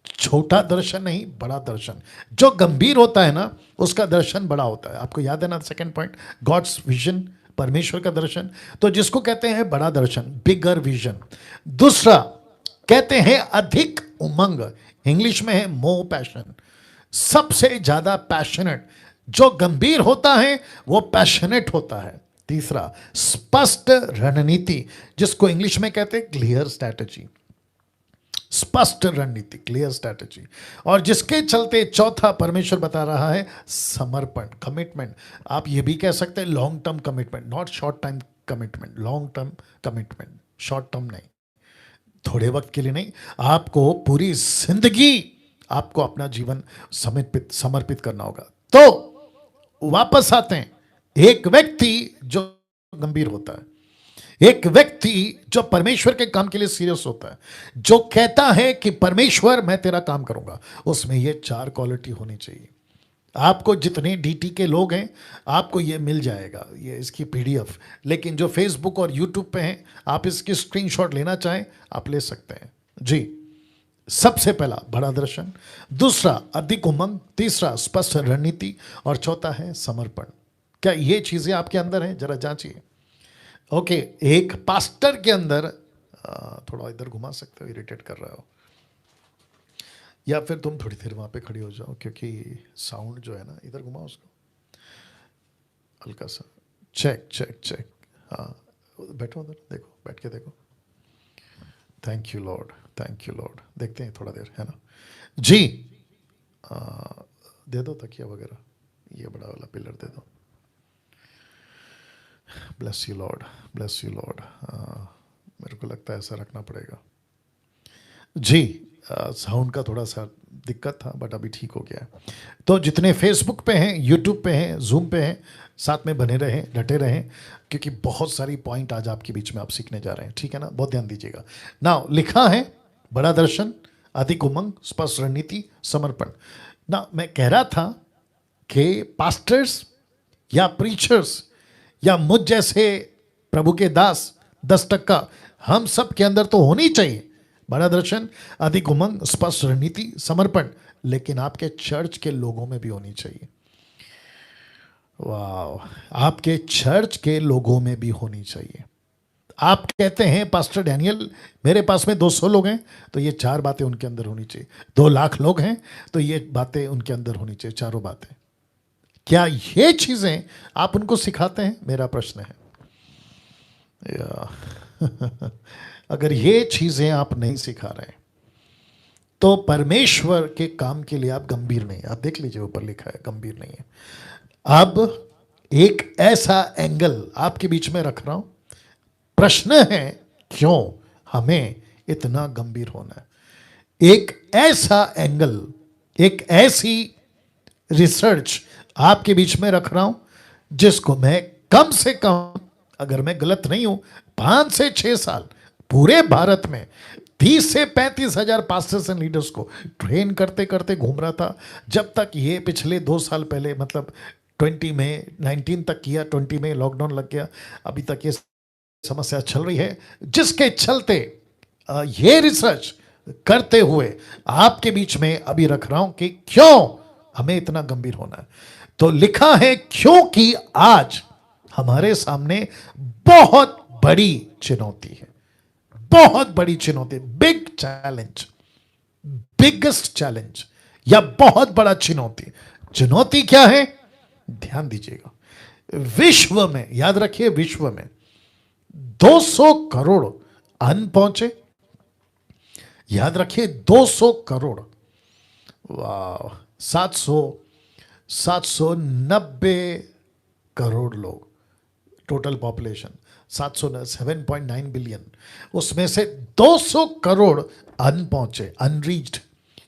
छोटा दर्शन नहीं, बड़ा दर्शन। जो गंभीर होता है ना, उसका दर्शन बड़ा होता है। आपको याद है ना सेकंड पॉइंट, गॉड्स विजन, परमेश्वर का दर्शन। तो जिसको कहते हैं बड़ा दर्शन, बिगर विजन। दूसरा कहते हैं अधिक उमंग, इंग्लिश में है मोर पैशन, सबसे ज्यादा पैशनेट। जो गंभीर होता है वो पैशनेट होता है। तीसरा, स्पष्ट रणनीति, जिसको इंग्लिश में कहते हैं क्लियर स्ट्रैटेजी। स्पष्ट रणनीति, क्लियर स्ट्रैटेजी। और जिसके चलते चौथा परमेश्वर बता रहा है समर्पण, कमिटमेंट। आप ये भी कह सकते हैं long term commitment, not short time commitment, long term commitment, short term नहीं, थोड़े वक्त के लिए नहीं, आपको पूरी जिंदगी आपको अपना जीवन समर्पित करना होगा। तो वापस आते हैं, एक व्यक्ति जो गंभीर होता है, एक व्यक्ति जो परमेश्वर के काम के लिए सीरियस होता है, जो कहता है कि परमेश्वर मैं तेरा काम करूंगा, उसमें ये 4 क्वालिटी होनी चाहिए। आपको जितने डीटी के लोग हैं आपको ये मिल जाएगा, ये इसकी पीडीएफ, लेकिन जो फेसबुक और यूट्यूब पे हैं आप इसकी स्क्रीनशॉट लेना चाहें आप ले सकते हैं जी। सबसे पहला बड़ा दर्शन, दूसरा अधिक उमंग, तीसरा स्पष्ट रणनीति और चौथा है समर्पण। क्या ये चीजें आपके अंदर हैं? जरा जांचिए। ओके, एक पास्टर के अंदर थोड़ा इधर घुमा सकते हो, इरिटेट कर रहा हो, या फिर तुम थोड़ी देर वहां पे खड़ी हो जाओ क्योंकि साउंड जो है ना, इधर घुमाओ उसको हल्का सा। चेक चेक चेक, हाँ बैठो उधर, देखो बैठ के देखो। Thank you Lord, thank you Lord. देखते हैं थोड़ा देर, है ना जी। दे दो तकिया वगैरह, ये बड़ा वाला पिलर दे दो। Bless you Lord, bless you Lord. मेरे को लगता है ऐसा रखना पड़ेगा जी। साउंड का थोड़ा सा दिक्कत था बट अभी ठीक हो गया है। तो जितने फेसबुक पे हैं, यूट्यूब पे हैं, जूम पे हैं, साथ में बने रहें, डटे रहें, क्योंकि बहुत सारी पॉइंट आज आपके बीच में आप सीखने जा रहे हैं, ठीक है ना, बहुत ध्यान दीजिएगा। नाउ लिखा है बड़ा दर्शन, अधिक उमंग, स्पष्ट रणनीति, समर्पण। ना मैं कह रहा था कि पास्टर्स या प्रीचर्स या मुझ जैसे प्रभु के दास 10% हम सब के अंदर तो होनी चाहिए बड़ा दर्शन, अधिक उमंग, स्पष्ट रणनीति, समर्पण, लेकिन आपके चर्च के लोगों में भी होनी चाहिए। वाह, आपके चर्च के लोगों में भी होनी चाहिए। आप कहते हैं पास्टर डैनियल मेरे पास में 200 लोग हैं, तो ये 4 बातें उनके अंदर होनी चाहिए। 2 लाख लोग हैं तो ये बातें उनके अंदर होनी चाहिए, चारों बातें। क्या ये चीजें आप उनको सिखाते हैं? मेरा प्रश्न है। अगर ये चीजें आप नहीं सिखा रहे तो परमेश्वर के काम के लिए आप गंभीर नहीं। आप देख लीजिए, ऊपर लिखा है गंभीर नहीं है। अब एक ऐसा एंगल आपके बीच में रख रहा हूं, प्रश्न है क्यों हमें इतना गंभीर होना है। एक ऐसा एंगल, एक ऐसी रिसर्च आपके बीच में रख रहा हूं जिसको मैं कम से कम, अगर मैं गलत नहीं हूं, 5 से 6 साल पूरे भारत में 30 से 35 हजार पास्टर्स एंड लीडर्स को ट्रेन करते करते घूम रहा था, जब तक ये पिछले 2 साल पहले, मतलब 20 में 19 तक किया, 20 में लॉकडाउन लग गया, अभी तक ये समस्या चल रही है, जिसके चलते ये रिसर्च करते हुए आपके बीच में अभी रख रहा हूं कि क्यों हमें इतना गंभीर होना है। तो लिखा है क्योंकि आज हमारे सामने बहुत बड़ी चुनौती है, बहुत बड़ी चुनौती, बिग चैलेंज, बिगेस्ट चैलेंज, या बहुत बड़ा चुनौती। चुनौती क्या है? ध्यान दीजिएगा। विश्व में, याद रखिए, विश्व में 200 करोड़ अन्न पहुंचे। याद रखिए 200 करोड़, वाह, 790 करोड़ लोग टोटल पॉपुलेशन, 709 बिलियन, उसमें से 200 करोड़ अन पहुंचे, अनरीच्ड,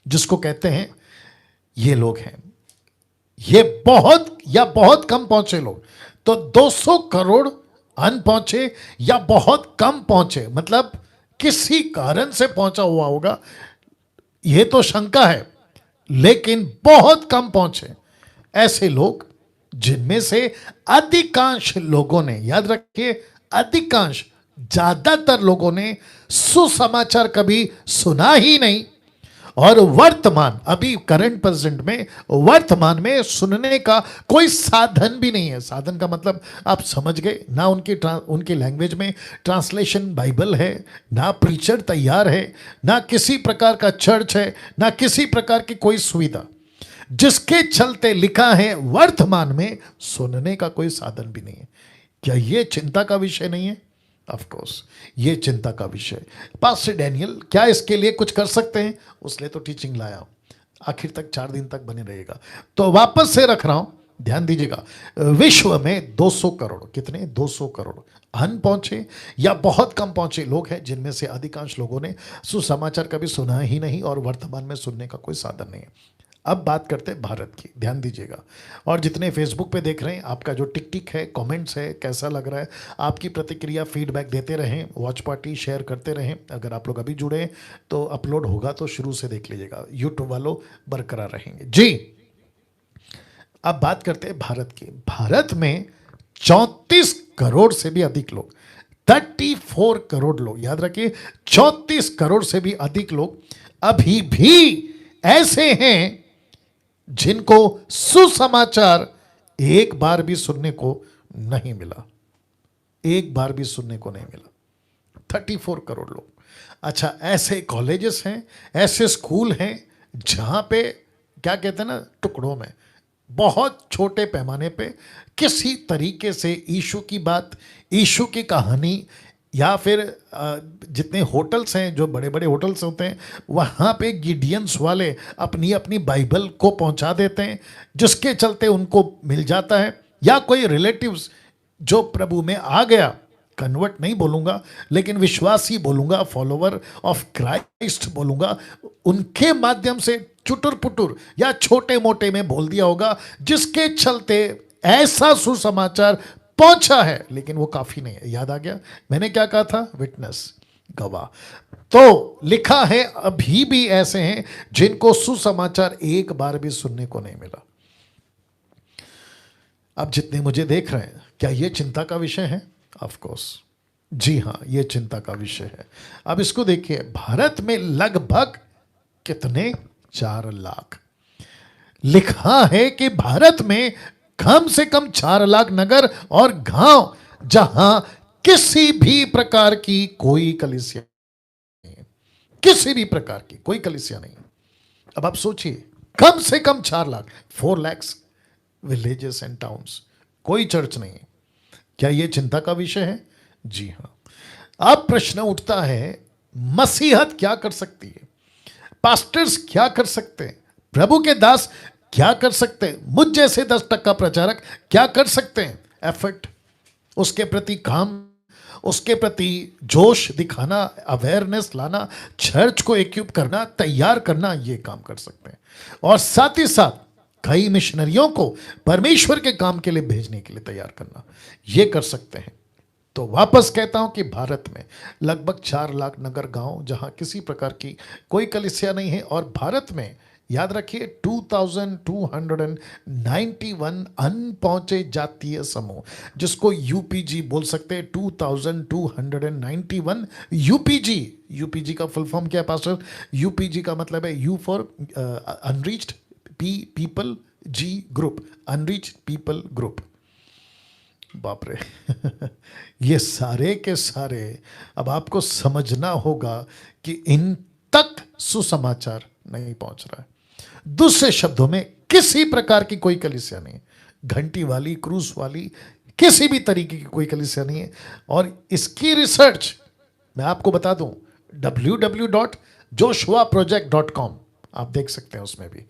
जिसको कहते हैं ये लोग हैं। ये बहुत या बहुत कम पहुंचे लोग, तो 200 करोड़ अन पहुंचे या बहुत कम पहुंचे, मतलब किसी कारण से पहुंचा हुआ होगा, ये तो शंका है, लेकिन बहुत कम पहुंचे ऐसे लोग, जिनमें से अधिकांश लोगों ने, याद रखिए अधिकांश, ज्यादातर लोगों ने सुसमाचार कभी सुना ही नहीं, और वर्तमान, अभी करंट प्रेजेंट में, वर्तमान में सुनने का कोई साधन भी नहीं है। साधन का मतलब आप समझ गए ना, उनकी लैंग्वेज में ट्रांसलेशन बाइबल है, ना प्रीचर तैयार है, ना किसी प्रकार का चर्च है, ना किसी प्रकार की कोई सुविधा, जिसके चलते लिखा है वर्तमान में सुनने का कोई साधन भी नहीं है। क्या ये चिंता का विषय नहीं है? ऑफ कोर्स ये चिंता का विषय। पास्टर डैनियल क्या इसके लिए कुछ कर सकते हैं? उसने तो टीचिंग लाया, आखिर तक 4 दिन तक बने रहेगा। तो वापस से रख रहा हूं, ध्यान दीजिएगा। विश्व में 200 करोड़, कितने? 200 करोड़ अन पहुंचे या बहुत कम पहुंचे लोग हैं, जिनमें से अधिकांश लोगों ने सुसमाचार कभी सुना ही नहीं और वर्तमान में सुनने का कोई साधन नहीं है। अब बात करते हैं भारत की, ध्यान दीजिएगा। और जितने फेसबुक पे देख रहे हैं, आपका जो टिक टिक है, कमेंट्स है, कैसा लग रहा है, आपकी प्रतिक्रिया फीडबैक देते रहें, वॉच पार्टी शेयर करते रहें। अगर आप लोग अभी जुड़े हैं तो अपलोड होगा तो शुरू से देख लीजिएगा, यूट्यूब वालों बरकरार रहेंगे जी। अब बात करते हैं भारत की। भारत में 34 करोड़ से भी अधिक लोग, 34 करोड़ लोग, याद रखिए 34 करोड़ से भी अधिक लोग अभी भी ऐसे हैं जिनको सुसमाचार एक बार भी सुनने को नहीं मिला, एक बार भी सुनने को नहीं मिला। 34 करोड़ लोग। अच्छा, ऐसे कॉलेजेस हैं, ऐसे स्कूल हैं जहां पे क्या कहते हैं ना, टुकड़ों में, बहुत छोटे पैमाने पे किसी तरीके से यीशु की बात, यीशु की कहानी, या फिर जितने होटल्स हैं, जो बड़े बड़े होटल्स होते हैं, वहाँ पे गिडियंस वाले अपनी अपनी बाइबल को पहुँचा देते हैं, जिसके चलते उनको मिल जाता है। या कोई रिलेटिव्स जो प्रभु में आ गया, कन्वर्ट नहीं बोलूँगा लेकिन विश्वासी बोलूँगा, फॉलोवर ऑफ क्राइस्ट बोलूँगा, उनके माध्यम से चुटुर पुटुर या छोटे मोटे में बोल दिया होगा, जिसके चलते ऐसा सुसमाचार पहुंचा है। लेकिन वो काफी नहीं है। याद आ गया मैंने क्या कहा था? विटनेस, गवाह। तो लिखा है अभी भी ऐसे हैं जिनको सुसमाचार एक बार भी सुनने को नहीं मिला। अब जितने मुझे देख रहे हैं, क्या ये चिंता का विषय है? ऑफ कोर्स जी हां, ये चिंता का विषय है। अब इसको देखिए, भारत में लगभग कितने? 4 लाख। लिखा है कि भारत में कम से कम 4 लाख नगर और गांव जहां किसी भी प्रकार की कोई कलीसिया नहीं है, किसी भी प्रकार की कोई कलीसिया नहीं है। अब आप सोचिए, कम से कम 4 lakh, 4 lakhs villages and towns, कोई चर्च नहीं है। क्या यह चिंता का विषय है? जी हां। अब प्रश्न उठता है, मसीहत क्या कर सकती है? पास्टर्स क्या कर सकते हैं? प्रभु के दास क्या कर सकते हैं? मुझ जैसे 10% प्रचारक क्या कर सकते हैं? एफर्ट, उसके प्रति काम, उसके प्रति जोश दिखाना, अवेयरनेस लाना, चर्च को इक्विप करना, तैयार करना, ये काम कर सकते हैं। और साथ ही साथ कई मिशनरियों को परमेश्वर के काम के लिए भेजने के लिए तैयार करना, ये कर सकते हैं। तो वापस कहता हूं कि भारत में लगभग 4 लाख नगर गांव जहां किसी प्रकार की कोई कलीसिया नहीं है। और भारत में याद रखिए 2291 अनपहुंचे जातीय समूह, जिसको यूपीजी बोल सकते हैं। 2291 यूपीजी। यूपीजी का फुल फॉर्म क्या है पास्टर? यूपीजी का मतलब है U for unreached people, G group, unreached people group. बाप रे ये सारे के सारे, अब आपको समझना होगा कि इन तक सुसमाचार नहीं पहुंच रहा है। दूसरे शब्दों में, किसी प्रकार की कोई कलीसिया नहीं है, घंटी वाली, क्रूस वाली, किसी भी तरीके की कोई कलीसिया नहीं है। और इसकी रिसर्च मैं आपको बता दूं, www.joshuaproject.com आप देख सकते हैं, उसमें भी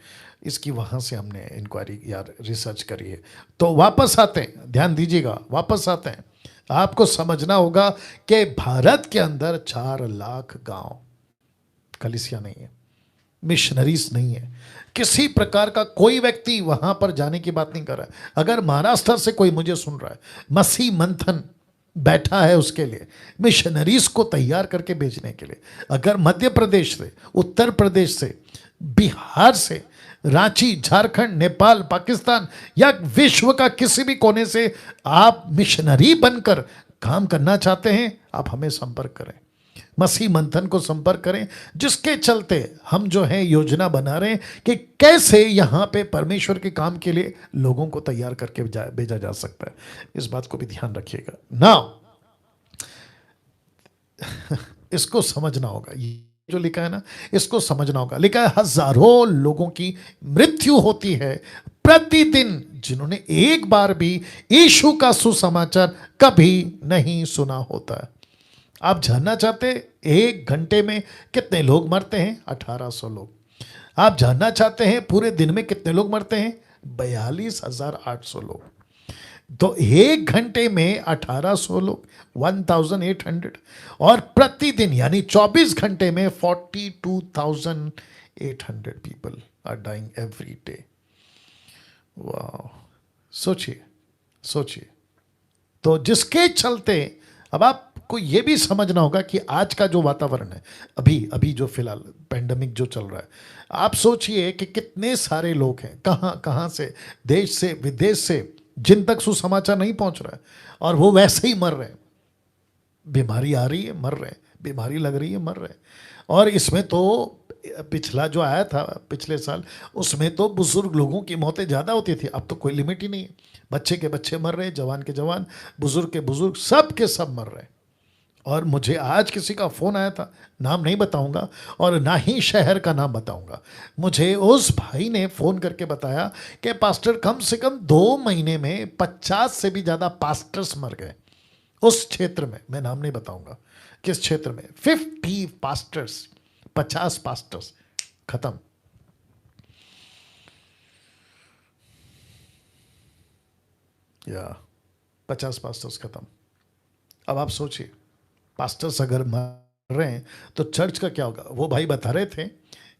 इसकी वहाँ से हमने इंक्वायरी या रिसर्च करी है। तो वापस आते हैं, ध्यान दीजिएगा, वापस आते हैं। आपको समझना होगा कि भारत के अंदर 4 लाख गांव, कलीसिया नहीं है, मिशनरीज नहीं है, किसी प्रकार का कोई व्यक्ति वहां पर जाने की बात नहीं कर रहा है। अगर महाराष्ट्र से कोई मुझे सुन रहा है, मसीह मंथन बैठा है उसके लिए, मिशनरीज को तैयार करके भेजने के लिए। अगर मध्य प्रदेश से, उत्तर प्रदेश से, बिहार से, रांची, झारखंड, नेपाल, पाकिस्तान या विश्व का किसी भी कोने से आप मिशनरी बनकर काम करना चाहते हैं, आप हमें संपर्क करें, मसीह मंथन को संपर्क करें, जिसके चलते हम जो है योजना बना रहे हैं कि कैसे यहां पे परमेश्वर के काम के लिए लोगों को तैयार करके भेजा जा सकता है। इस बात को भी ध्यान रखिएगा ना। इसको समझना होगा, जो लिखा है ना, इसको समझना होगा। लिखा है हजारों लोगों की मृत्यु होती है प्रतिदिन, जिन्होंने एक बार भी यीशु का सुसमाचार कभी नहीं सुना होता है। आप जानना चाहते हैं 1 घंटे में कितने लोग मरते हैं? 1800 लोग। आप जानना चाहते हैं पूरे दिन में कितने लोग मरते हैं? 42,800 लोग। तो 1 घंटे में 1800 लोग, 1800, और प्रतिदिन यानी 24 घंटे में 42,800 people are dying every day. वाह, सोचिए सोचिए। तो जिसके चलते अब आपको यह भी समझना होगा कि आज का जो वातावरण है, अभी अभी जो फिलहाल पेंडेमिक जो चल रहा है, आप सोचिए कि कितने सारे लोग हैं, कहाँ कहाँ से, देश से विदेश से, जिन तक सुसमाचार नहीं पहुंच रहा है, और वो वैसे ही मर रहे हैं। बीमारी आ रही है, मर रहे हैं, बीमारी लग रही है, मर रहे हैं। और इसमें तो पिछला जो आया था पिछले साल, उसमें तो बुजुर्ग लोगों की मौतें ज़्यादा होती थी। अब तो कोई लिमिट ही नहीं है। बच्चे के बच्चे मर रहे हैं, जवान के जवान, बुजुर्ग के बुजुर्ग, सब के सब मर रहे हैं। और मुझे आज किसी का फ़ोन आया था, नाम नहीं बताऊंगा और ना ही शहर का नाम बताऊंगा। मुझे उस भाई ने फ़ोन करके बताया कि पास्टर, कम से कम 2 महीने में 50 से भी ज़्यादा पास्टर्स मर गए उस क्षेत्र में। मैं नाम नहीं बताऊंगा किस क्षेत्र में। 50 पास्टर्स, 50 पास्टर्स खत्म। या 50 पास्टर्स खत्म। अब आप सोचिए, पास्टर्स अगर मर रहे हैं तो चर्च का क्या होगा? वो भाई बता रहे थे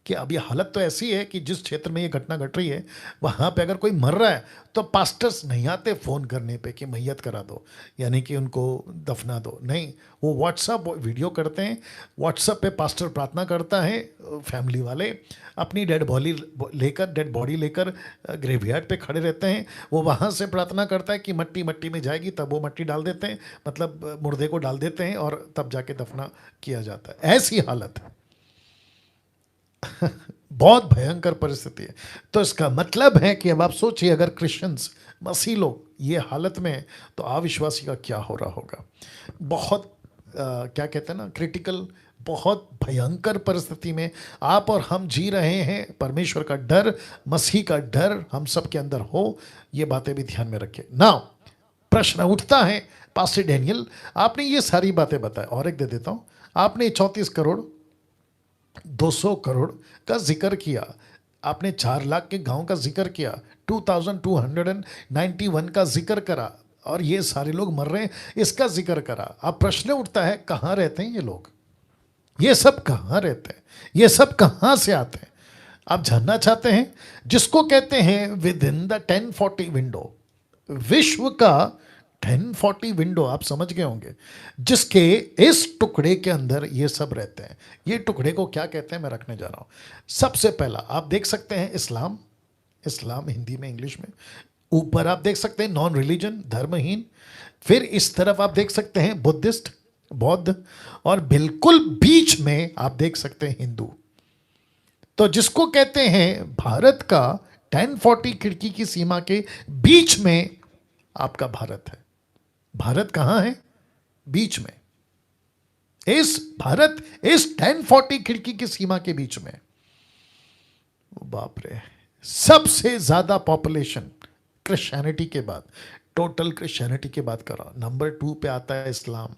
कि अब ये हालत तो ऐसी है कि जिस क्षेत्र में ये घटना घट रही है, वहाँ पे अगर कोई मर रहा है तो पास्टर्स नहीं आते फ़ोन करने पे कि मैयत करा दो, यानी कि उनको दफना दो। नहीं, वो व्हाट्सअप वीडियो करते हैं, व्हाट्सअप पे पास्टर प्रार्थना करता है, फैमिली वाले अपनी डेड बॉडी लेकर ग्रेवयार्ड पे खड़े रहते हैं। वो वहाँ से प्रार्थना करता है कि मट्टी मट्टी में जाएगी, तब वो मट्टी डाल देते हैं, मतलब मुर्दे को डाल देते हैं, और तब जाके दफना किया जाता है। ऐसी हालत है। बहुत भयंकर परिस्थिति है। तो इसका मतलब है कि अब आप सोचिए, अगर क्रिश्चियंस, मसीह लोग ये हालत में हैं, तो अविश्वासी का क्या हो रहा होगा। बहुत क्या कहते हैं ना, क्रिटिकल, बहुत भयंकर परिस्थिति में आप और हम जी रहे हैं। परमेश्वर का डर, मसीह का डर हम सब के अंदर हो, ये बातें भी ध्यान में रखें ना। प्रश्न उठता है, पास्टर डैनियल आपने ये सारी बातें बताई, और एक दे देता हूँ, आपने 34 करोड़ 200 करोड़ का जिक्र किया, आपने 4 लाख के गांव का जिक्र किया, 2291 का जिक्र करा, और ये सारे लोग मर रहे हैं इसका जिक्र करा। अब प्रश्न उठता है, कहाँ रहते हैं ये लोग? ये सब कहाँ रहते हैं? ये सब कहाँ से आते हैं? आप जानना चाहते हैं? जिसको कहते हैं विद इन द 1040 विंडो, विश्व का 1040 विंडो, आप समझ गए होंगे, जिसके इस टुकड़े के अंदर ये सब रहते हैं। ये टुकड़े को क्या कहते हैं, मैं रखने जा रहा हूं। सबसे पहला आप देख सकते हैं इस्लाम, इस्लाम हिंदी में, इंग्लिश में। ऊपर आप देख सकते हैं नॉन रिलीजन, धर्महीन। फिर इस तरफ आप देख सकते हैं बुद्धिस्ट, बौद्ध, और बिल्कुल बीच में आप देख सकते हैं हिंदू। तो जिसको कहते हैं भारत का 1040 खिड़की की सीमा के बीच में आपका भारत है। भारत कहां है? बीच में। इस भारत इस 1040 खिड़की की सीमा के बीच में, बाप रे, सबसे ज्यादा पॉपुलेशन क्रिश्चियनिटी के बाद, टोटल क्रिश्चियनिटी के बाद करा, नंबर 2 पे आता है इस्लाम।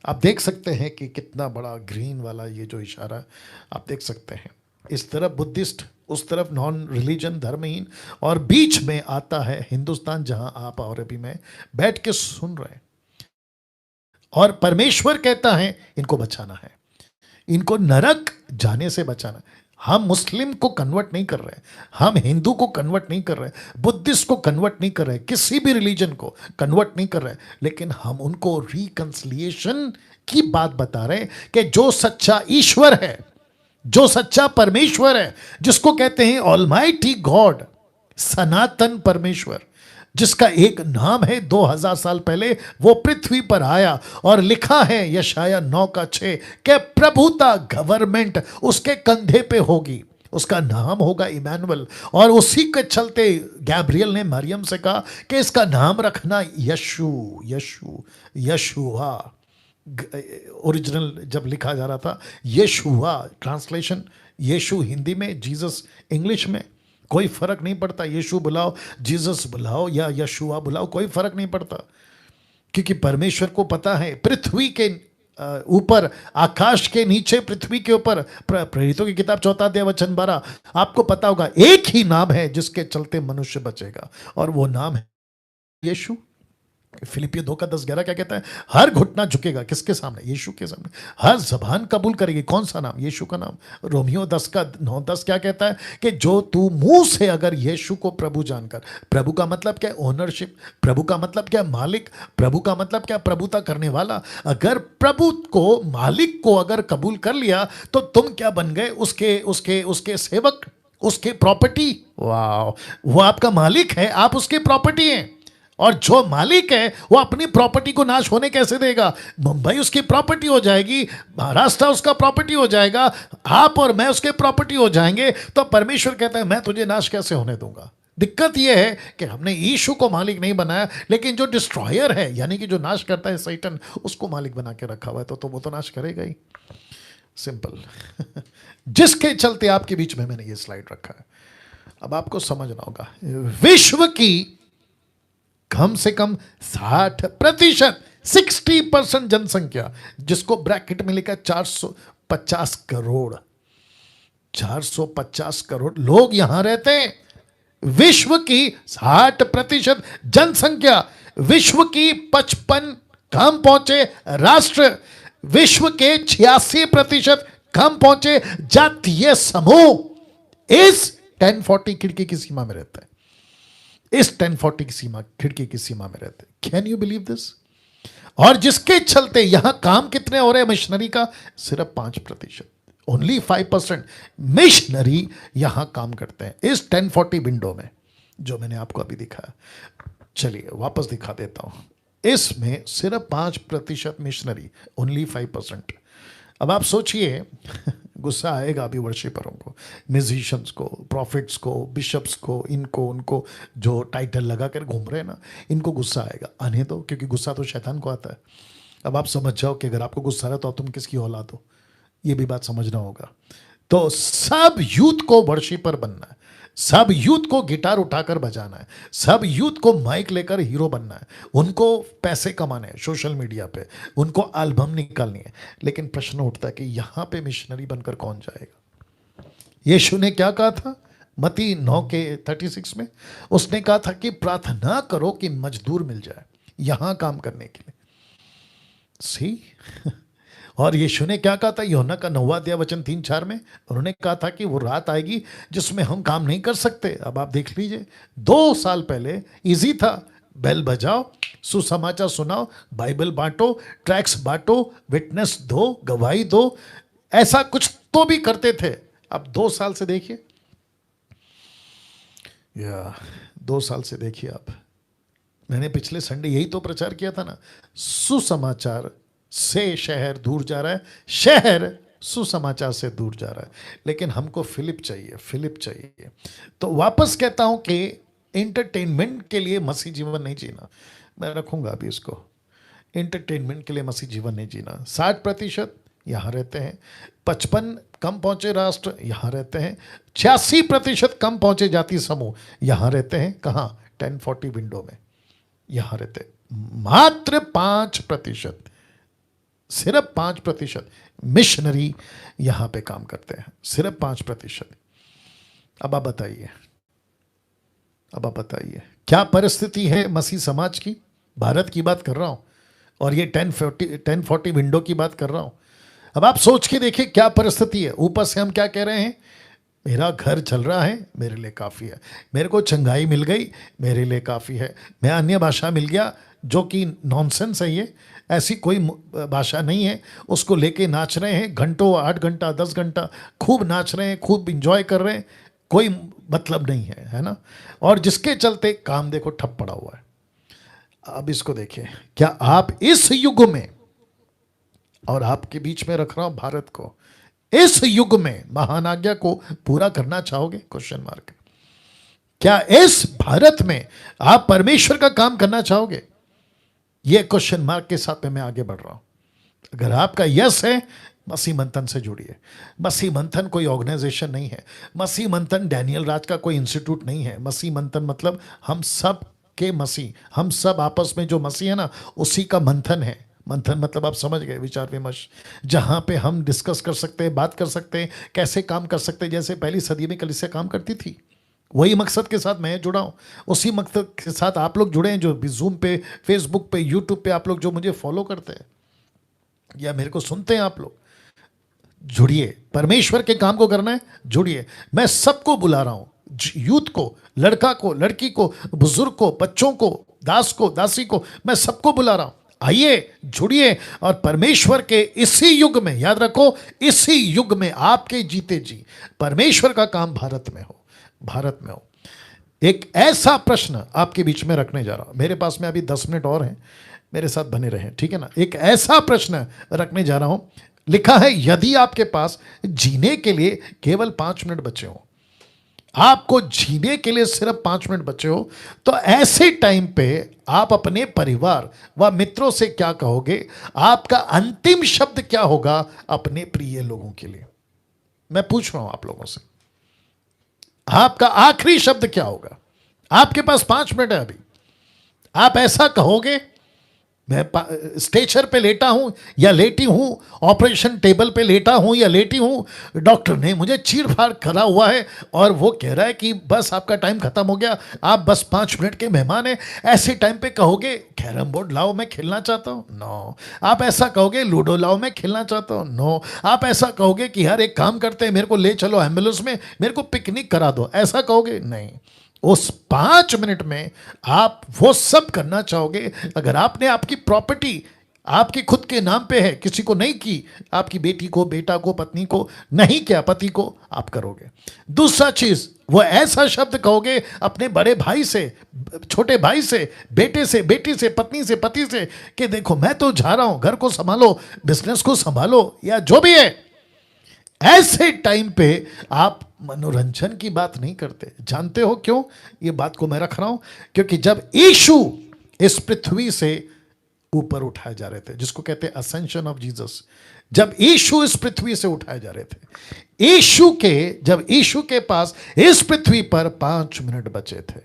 आप देख सकते हैं कि कितना बड़ा ग्रीन वाला ये जो इशारा आप देख सकते हैं। इस तरफ बुद्धिस्ट, उस तरफ नॉन रिलीजन, धर्महीन, और बीच में आता है हिंदुस्तान, जहां आप और अभी मैं बैठ के सुन रहे हैं। और परमेश्वर कहता है इनको बचाना है, इनको नरक जाने से बचाना। हम मुस्लिम को कन्वर्ट नहीं कर रहे, हम हिंदू को कन्वर्ट नहीं कर रहे, बुद्धिस्ट को कन्वर्ट नहीं कर रहे, किसी भी रिलीजन को कन्वर्ट नहीं कर रहे, लेकिन हम उनको रिकंसिलिएशन की बात बता रहे हैं कि जो सच्चा ईश्वर है, जो सच्चा परमेश्वर है, जिसको कहते हैं ऑलमाइटी गॉड, सनातन परमेश्वर, जिसका एक नाम है, 2000 साल पहले वो पृथ्वी पर आया, और लिखा है यशाया 9:6 कि प्रभुता, गवर्नमेंट उसके कंधे पे होगी, उसका नाम होगा इमैनुअल। और उसी के चलते गैब्रियल ने मरियम से कहा कि इसका नाम रखना यशु, यशु, यशुआ। ओरिजिनल जब लिखा जा रहा था यशुआ, ट्रांसलेशन यीशु हिंदी में, जीसस इंग्लिश में, कोई फर्क नहीं पड़ता, यीशु बुलाओ, जीसस बुलाओ या यशुआ बुलाओ, कोई फर्क नहीं पड़ता, क्योंकि परमेश्वर को पता है पृथ्वी के ऊपर, आकाश के नीचे, पृथ्वी के ऊपर, प्रेरितों की किताब 4 अध्याय 12, आपको पता होगा एक ही नाम है जिसके चलते मनुष्य बचेगा, और वो नाम है यीशु। फिलिपियो 2:10-11 क्या कहता है? हर घुटना झुकेगा, किसके सामने? यीशु के सामने। हर जबान कबूल करेगी, कौन सा नाम? यीशु का नाम। रोमियो 10:9-10 क्या कहता है? कि जो तू मुंह से अगर यीशु को प्रभु जानकर, प्रभु का मतलब क्या? ओनरशिप। प्रभु का मतलब क्या? मालिक। प्रभु का मतलब क्या? प्रभुता करने वाला। अगर प्रभु को, मालिक को अगर कबूल कर लिया तो तुम क्या बन गए? उसके उसके उसके सेवक, उसके प्रॉपर्टी। वाह, वो आपका मालिक है, आप उसके प्रॉपर्टी हैं। और जो मालिक है वो अपनी प्रॉपर्टी को नाश होने कैसे देगा? मुंबई उसकी प्रॉपर्टी हो जाएगी, महाराष्ट्र उसका प्रॉपर्टी हो जाएगा, आप और मैं उसके प्रॉपर्टी हो जाएंगे। तो परमेश्वर कहता है मैं तुझे नाश कैसे होने दूंगा? दिक्कत यह है कि हमने यीशु को मालिक नहीं बनाया, लेकिन जो डिस्ट्रॉयर है, यानी कि जो नाश करता है सैतान, उसको मालिक बना के रखा हुआ है, तो वो तो नाश करेगा ही। सिंपल। जिसके चलते आपके बीच में मैंने ये स्लाइड रखा है, अब आपको समझना होगा। विश्व की कम से कम 60%, 60% जनसंख्या, जिसको ब्रैकेट में लिखा 450 करोड़, 450 करोड़ लोग यहां रहते हैं। विश्व की 60% जनसंख्या, विश्व की 55 कम पहुंचे राष्ट्र, विश्व के 86% कम पहुंचे जातीय समूह इस 1040 खिड़की की सीमा में रहता है। इस 1040 की सीमा, खिड़की की सीमा में रहते हैं। Can you believe this? और जिसके चलते यहां काम कितने हो रहे हैं मिशनरी का? सिर्फ 5%, ओनली 5% मिशनरी यहां काम करते हैं इस 1040 विंडो में, जो मैंने आपको अभी दिखाया। चलिए वापस दिखा देता हूं। इसमें सिर्फ 5% मिशनरी, ओनली 5%। अब आप सोचिए, गुस्सा आएगा अभी वर्शिपरों को, म्यूजिशियंस को, प्रॉफिट्स को, बिशप्स को, इनको उनको जो टाइटल लगा कर घूम रहे हैं ना, इनको गुस्सा आएगा। आने दो, क्योंकि गुस्सा तो शैतान को आता है। अब आप समझ जाओ कि अगर आपको गुस्सा आ रहा है तो तुम किसकी औलाद हो, ये भी बात समझना होगा। तो सब यूथ को वर्शिपर बनना है, सब यूथ को गिटार उठाकर बजाना है, सब यूथ को माइक लेकर हीरो बनना है, उनको पैसे कमाने हैं सोशल मीडिया पे, उनको एल्बम निकालनी है। लेकिन प्रश्न उठता है कि यहां पे मिशनरी बनकर कौन जाएगा? यीशु ने क्या कहा था मत्ती 9:36 में? उसने कहा था कि प्रार्थना करो कि मजदूर मिल जाए यहां काम करने के लिए। सी और यीशु ने क्या कहा था यूहन्ना का 9:3 में? उन्होंने कहा था कि वो रात आएगी जिसमें हम काम नहीं कर सकते। अब आप देख लीजिए, 2 साल पहले इजी था, बेल बजाओ, सुसमाचार सुनाओ, बाइबल बांटो, ट्रैक्स बांटो, विटनेस दो, गवाही दो, ऐसा कुछ तो भी करते थे। अब 2 साल से देखिए, या 2 साल से देखिए आप। मैंने पिछले संडे यही तो प्रचार किया था ना, सुसमाचार से शहर दूर जा रहा है, शहर सुसमाचार से दूर जा रहा है। लेकिन हमको फिलिप चाहिए, फिलिप चाहिए। तो वापस कहता हूं कि एंटरटेनमेंट के लिए मसीह जीवन नहीं जीना। मैं रखूंगा अभी इसको, एंटरटेनमेंट के लिए मसीह जीवन नहीं जीना। 60% यहाँ रहते हैं, 55 कम पहुंचे राष्ट्र यहाँ रहते हैं, 86% कम पहुंचे जाति समूह यहाँ रहते हैं। कहाँ? 1040 विंडो में यहाँ रहते हैं। मात्र 5%, सिर्फ 5% मिशनरी यहां पे काम करते हैं, सिर्फ 5%। अब आप बताइए, अब आप बताइए क्या परिस्थिति है मसीह समाज की? भारत की बात कर रहा हूं और ये 1040 विंडो की बात कर रहा हूं। अब आप सोच के देखिए क्या परिस्थिति है। ऊपर से हम क्या कह रहे हैं? मेरा घर चल रहा है, मेरे लिए काफ़ी है। मेरे को चंगाई मिल गई, मेरे लिए काफ़ी है। मैं अन्य भाषा मिल गया, जो कि नॉनसेंस है। ये ऐसी कोई भाषा नहीं है। उसको लेके नाच रहे हैं घंटों, 8 घंटा 10 घंटा खूब नाच रहे हैं, खूब इंजॉय कर रहे हैं, कोई मतलब नहीं है ना। और जिसके चलते काम देखो ठप पड़ा हुआ है। अब इसको देखिए, क्या आप इस युग में, और आपके बीच में रख रहा हूं भारत को, इस युग में महान आज्ञा को पूरा करना चाहोगे? Question mark. क्या इस भारत में आप परमेश्वर का काम करना चाहोगे? यह क्वेश्चन मार्क के साथ में मैं आगे बढ़ रहा हूं। अगर आपका यस है, मसीह मंथन से जुड़िए। मसीह मंथन कोई ऑर्गेनाइजेशन नहीं है। मसीह मंथन डैनियल राज का कोई इंस्टीट्यूट नहीं है। मसीह मंथन मतलब हम सब के मसीह, हम सब आपस में जो मसीह है ना, उसी का मंथन है। मंथन मतलब आप समझ गए, विचार विमर्श, जहां पे हम डिस्कस कर सकते हैं, बात कर सकते हैं, कैसे काम कर सकते हैं। जैसे पहली सदी में कलीसिया काम करती थी, वही मकसद के साथ मैं जुड़ा हूँ, उसी मकसद के साथ आप लोग जुड़े हैं, जो भी जूम पे, फेसबुक पे, यूट्यूब पे आप लोग जो मुझे फॉलो करते हैं या मेरे को सुनते हैं, आप लोग जुड़िए। परमेश्वर के काम को करना है, जुड़िए। मैं सबको बुला रहा हूं, यूथ को, लड़का को, लड़की को, बुजुर्ग को, बच्चों को, दास को, दासी को, मैं सबको बुला रहा हूं। आइए, जुड़िए और परमेश्वर के इसी युग में, याद रखो, इसी युग में आपके जीते जी परमेश्वर का काम भारत में हो, भारत में हो। एक ऐसा प्रश्न आपके बीच में रखने जा रहा हूं। मेरे पास में अभी 10 मिनट और हैं, मेरे साथ बने रहें, ठीक है ना। एक ऐसा प्रश्न रखने जा रहा हूं, लिखा है, यदि आपके पास जीने के लिए केवल 5 मिनट बचे हो, आपको जीने के लिए सिर्फ 5 मिनट बचे हो, तो ऐसे टाइम पे आप अपने परिवार व मित्रों से क्या कहोगे? आपका अंतिम शब्द क्या होगा अपने प्रिय लोगों के लिए? मैं पूछ रहा हूं आप लोगों से, आपका आखिरी शब्द क्या होगा? आपके पास 5 मिनट है अभी। आप ऐसा कहोगे, मैं स्ट्रेचर पे लेटा हूं या लेटी हूं, ऑपरेशन टेबल पे लेटा हूं या लेटी हूं, डॉक्टर ने मुझे चीरफाड़ करा हुआ है और वो कह रहा है कि बस आपका टाइम खत्म हो गया, आप बस 5 मिनट के मेहमान हैं। ऐसे टाइम पे कहोगे, कैरम बोर्ड लाओ मैं खेलना चाहता हूं? नो। आप ऐसा कहोगे, लूडो लाओ मैं खेलना चाहता हूं? नो। आप ऐसा कहोगे कि यार एक काम करते हैं, मेरे को ले चलो एम्बुलेंस में, मेरे को पिकनिक करा दो? ऐसा कहोगे? नहीं। उस 5 मिनट में आप वो सब करना चाहोगे। अगर आपने आपकी प्रॉपर्टी आपके खुद के नाम पे है, किसी को नहीं की, आपकी बेटी को, बेटा को, पत्नी को नहीं किया, पति को, आप करोगे। दूसरा चीज, वो ऐसा शब्द कहोगे अपने बड़े भाई से, छोटे भाई से, बेटे से, बेटी से, पत्नी से, पति से, कि देखो मैं तो जा रहा हूं, घर को संभालो, बिजनेस को संभालो, या जो भी है। ऐसे टाइम पे आप मनोरंजन की बात नहीं करते। जानते हो क्यों ये बात को मैं रख रहा हूं? क्योंकि जब यीशु इस पृथ्वी से ऊपर उठाए जा रहे थे, जिसको कहते हैं असेंशन ऑफ जीसस, जब यीशु इस पृथ्वी से उठाए जा रहे थे, जब यीशु के पास इस पृथ्वी पर 5 मिनट बचे थे,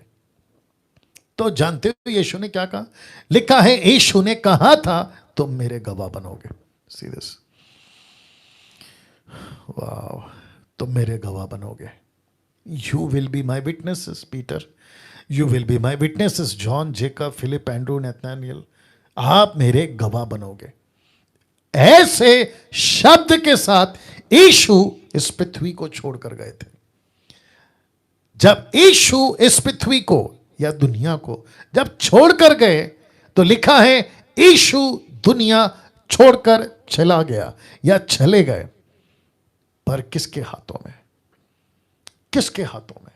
तो जानते हो यीशु ने क्या कहा? लिखा है, यीशु ने कहा था, तुम मेरे गवाह बनोगे। सी दिस, वाह, तुम मेरे गवाह बनोगे। You will be my witnesses Peter, you will be my witnesses John, Jacob, Philip, Andrew, Nathanael. आप मेरे गवाह बनोगे। ऐसे शब्द के साथ यीशु इस पृथ्वी को छोड़कर गए थे। जब यीशु इस पृथ्वी को या दुनिया को जब छोड़कर गए, तो लिखा है यीशु दुनिया छोड़कर चला गया या चले गए। पर किसके हाथों में? किसके हाथों में?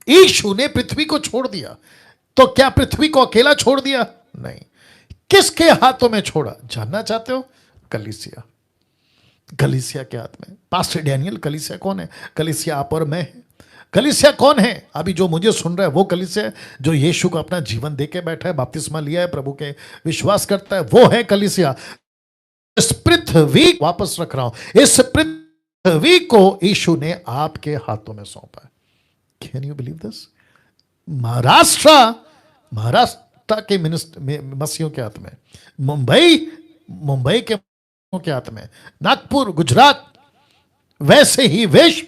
यीशु ने पृथ्वी को छोड़ दिया, तो क्या पृथ्वी को अकेला छोड़ दिया? नहीं। किसके हाथों में छोड़ा? जानना चाहते हो? कलीसिया। कलीसिया के हाथ में। पास्टर डैनियल, कलीसिया कौन है? कलीसिया आप और मैं है। कलीसिया कौन है? अभी जो मुझे सुन रहा है वो कलीसिया है, जो यीशु को अपना जीवन देके बैठा है, बपतिस्मा लिया है, प्रभु के विश्वास करता है, वो है कलीसिया। इस पृथ्वी वापस रख रहा हूं, इस पृथ्वी को यीशु ने आपके हाथों में सौंपा है। Can you believe this? Maharashtra के मसीहों के हाथ में, मुंबई के हाथ में, नागपुर, गुजरात, वैसे ही विश्व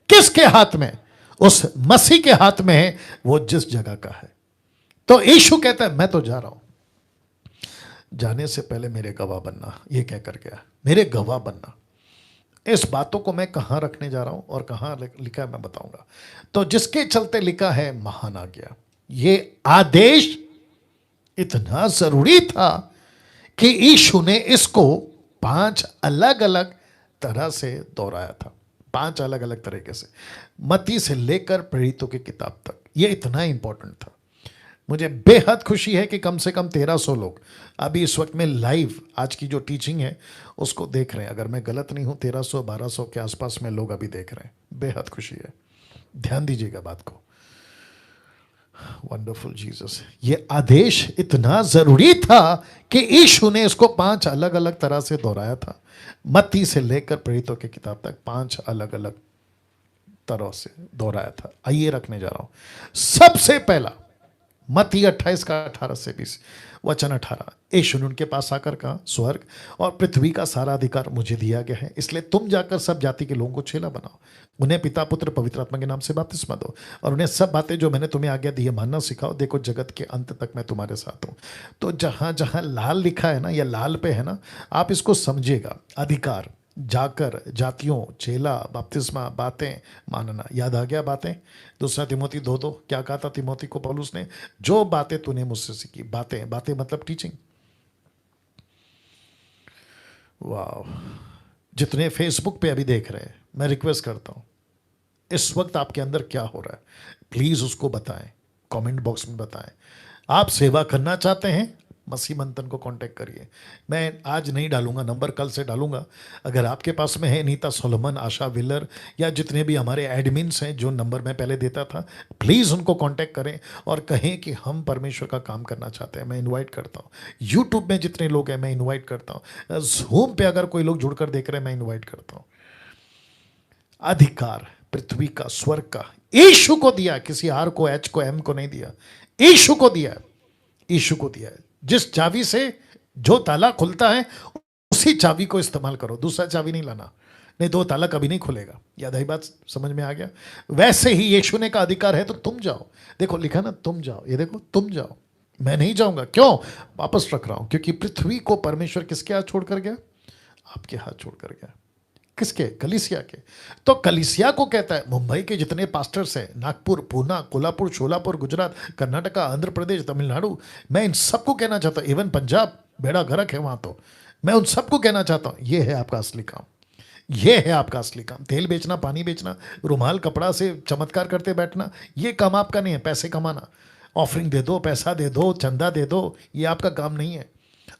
किसके हाथ में? उस मसीह के हाथ में है, वो जिस जगह का है। तो यीशु कहता है, मैं तो जा रहा हूं, जाने से पहले मेरे गवाह बनना। ये कह कर गया, मेरे गवाह बनना। इस बातों को मैं कहां रखने जा रहा हूं और कहां लिखा है मैं बताऊंगा। तो जिसके चलते लिखा है महान आज्ञा, ये आदेश इतना जरूरी था कि यीशु ने इसको 5 अलग अलग तरह से दोहराया था, 5 अलग अलग तरीके से, मत्ती से लेकर प्रेरितों की किताब तक। ये इतना इंपॉर्टेंट था। मुझे बेहद खुशी है कि कम से कम 1300 लोग अभी इस वक्त में लाइव आज की जो टीचिंग है उसको देख रहे हैं। अगर मैं गलत नहीं हूं, 1300-1200 के आसपास में लोग अभी देख रहे हैं। बेहद खुशी है, ध्यान दीजिएगा बात को। Wonderful Jesus. ये आदेश इतना जरूरी था कि यीशु ने इसको 5 अलग अलग तरह से दोहराया था। मत्ती से लेकर प्रेरितों की किताब तक 5 अलग अलग तरह से दोहराया था। आइए रखने जा रहा हूं। सबसे पहला मत्ती 28 का 18 से 20 वचन 18, यीशु ने उनके पास आकर कहा, स्वर्ग और पृथ्वी का सारा अधिकार मुझे दिया गया है, इसलिए तुम जाकर सब जाति के लोगों को चेला बनाओ, उन्हें पिता पुत्र पवित्र आत्मा के नाम से बपतिस्मा दो और उन्हें सब बातें जो मैंने तुम्हें आज्ञा दी है मानना सिखाओ। देखो जगत के अंत तक मैं तुम्हारे साथ हूं। तो जहां जहां लाल लिखा है ना, या लाल पे है ना, आप इसको समझिएगा। अधिकार, जाकर, जातियों, चेला, बपतिस्मा, बातें मानना। याद आ गया बातें? दूसरा तिमोथी 2:2 क्या कहा था तिमोथी को पौलुस ने? जो बातें तूने मुझसे सीखी। बातें, बातें मतलब टीचिंग। वाह। जितने फेसबुक पे अभी देख रहे हैं, मैं रिक्वेस्ट करता हूं, इस वक्त आपके अंदर क्या हो रहा है, प्लीज उसको बताएं, कमेंट बॉक्स में बताएं। आप सेवा करना चाहते हैं, मसीह मंथन को कांटेक्ट करिए। मैं आज नहीं डालूंगा नंबर, कल से डालूंगा। अगर आपके पास में है नीता सोलोमन, आशा विलर, या जितने भी हमारे एडमिन्स हैं जो नंबर मैं पहले देता था, प्लीज़ उनको कांटेक्ट करें और कहें कि हम परमेश्वर का काम करना चाहते हैं। मैं इनवाइट करता हूँ। यूट्यूब में जितने लोग हैं मैं इन्वाइट करता हूँ। जूम पे अगर कोई लोग जुड़कर देख रहे हैं मैं इन्वाइट करता हूँ। अधिकार पृथ्वी का, स्वर्ग का यीशु को दिया, किसी आर को, एच को, एम को नहीं दिया, यीशु को दिया। यीशु को दिया है। जिस चाबी से जो ताला खुलता है उसी चाबी को इस्तेमाल करो, दूसरा चाबी नहीं लाना, नहीं दो ताला कभी नहीं खुलेगा। याद आई बात? समझ में आ गया? वैसे ही यीशु ने का अधिकार है तो तुम जाओ। देखो लिखा ना, तुम जाओ, ये देखो तुम जाओ। मैं नहीं जाऊंगा, क्यों? वापस रख रहा हूं, क्योंकि पृथ्वी को परमेश्वर किसके हाथ छोड़कर गया? आपके हाथ छोड़कर गया। किसके? कलीसिया के। तो कलीसिया को कहता है, मुंबई के जितने पास्टर्स हैं, नागपुर, पूना, कोल्हापुर, शोलापुर, गुजरात, कर्नाटका, आंध्र प्रदेश, तमिलनाडु, मैं इन सबको कहना चाहता हूँ, इवन पंजाब, बेड़ा गर्क है वहाँ, तो मैं उन सबको कहना चाहता हूँ, ये है आपका असली काम। ये है आपका असली काम। तेल बेचना, पानी बेचना, रुमाल कपड़ा से चमत्कार करते बैठना, ये काम आपका नहीं है। पैसे कमाना, ऑफरिंग दे दो, पैसा दे दो, चंदा दे दो, ये आपका काम नहीं है।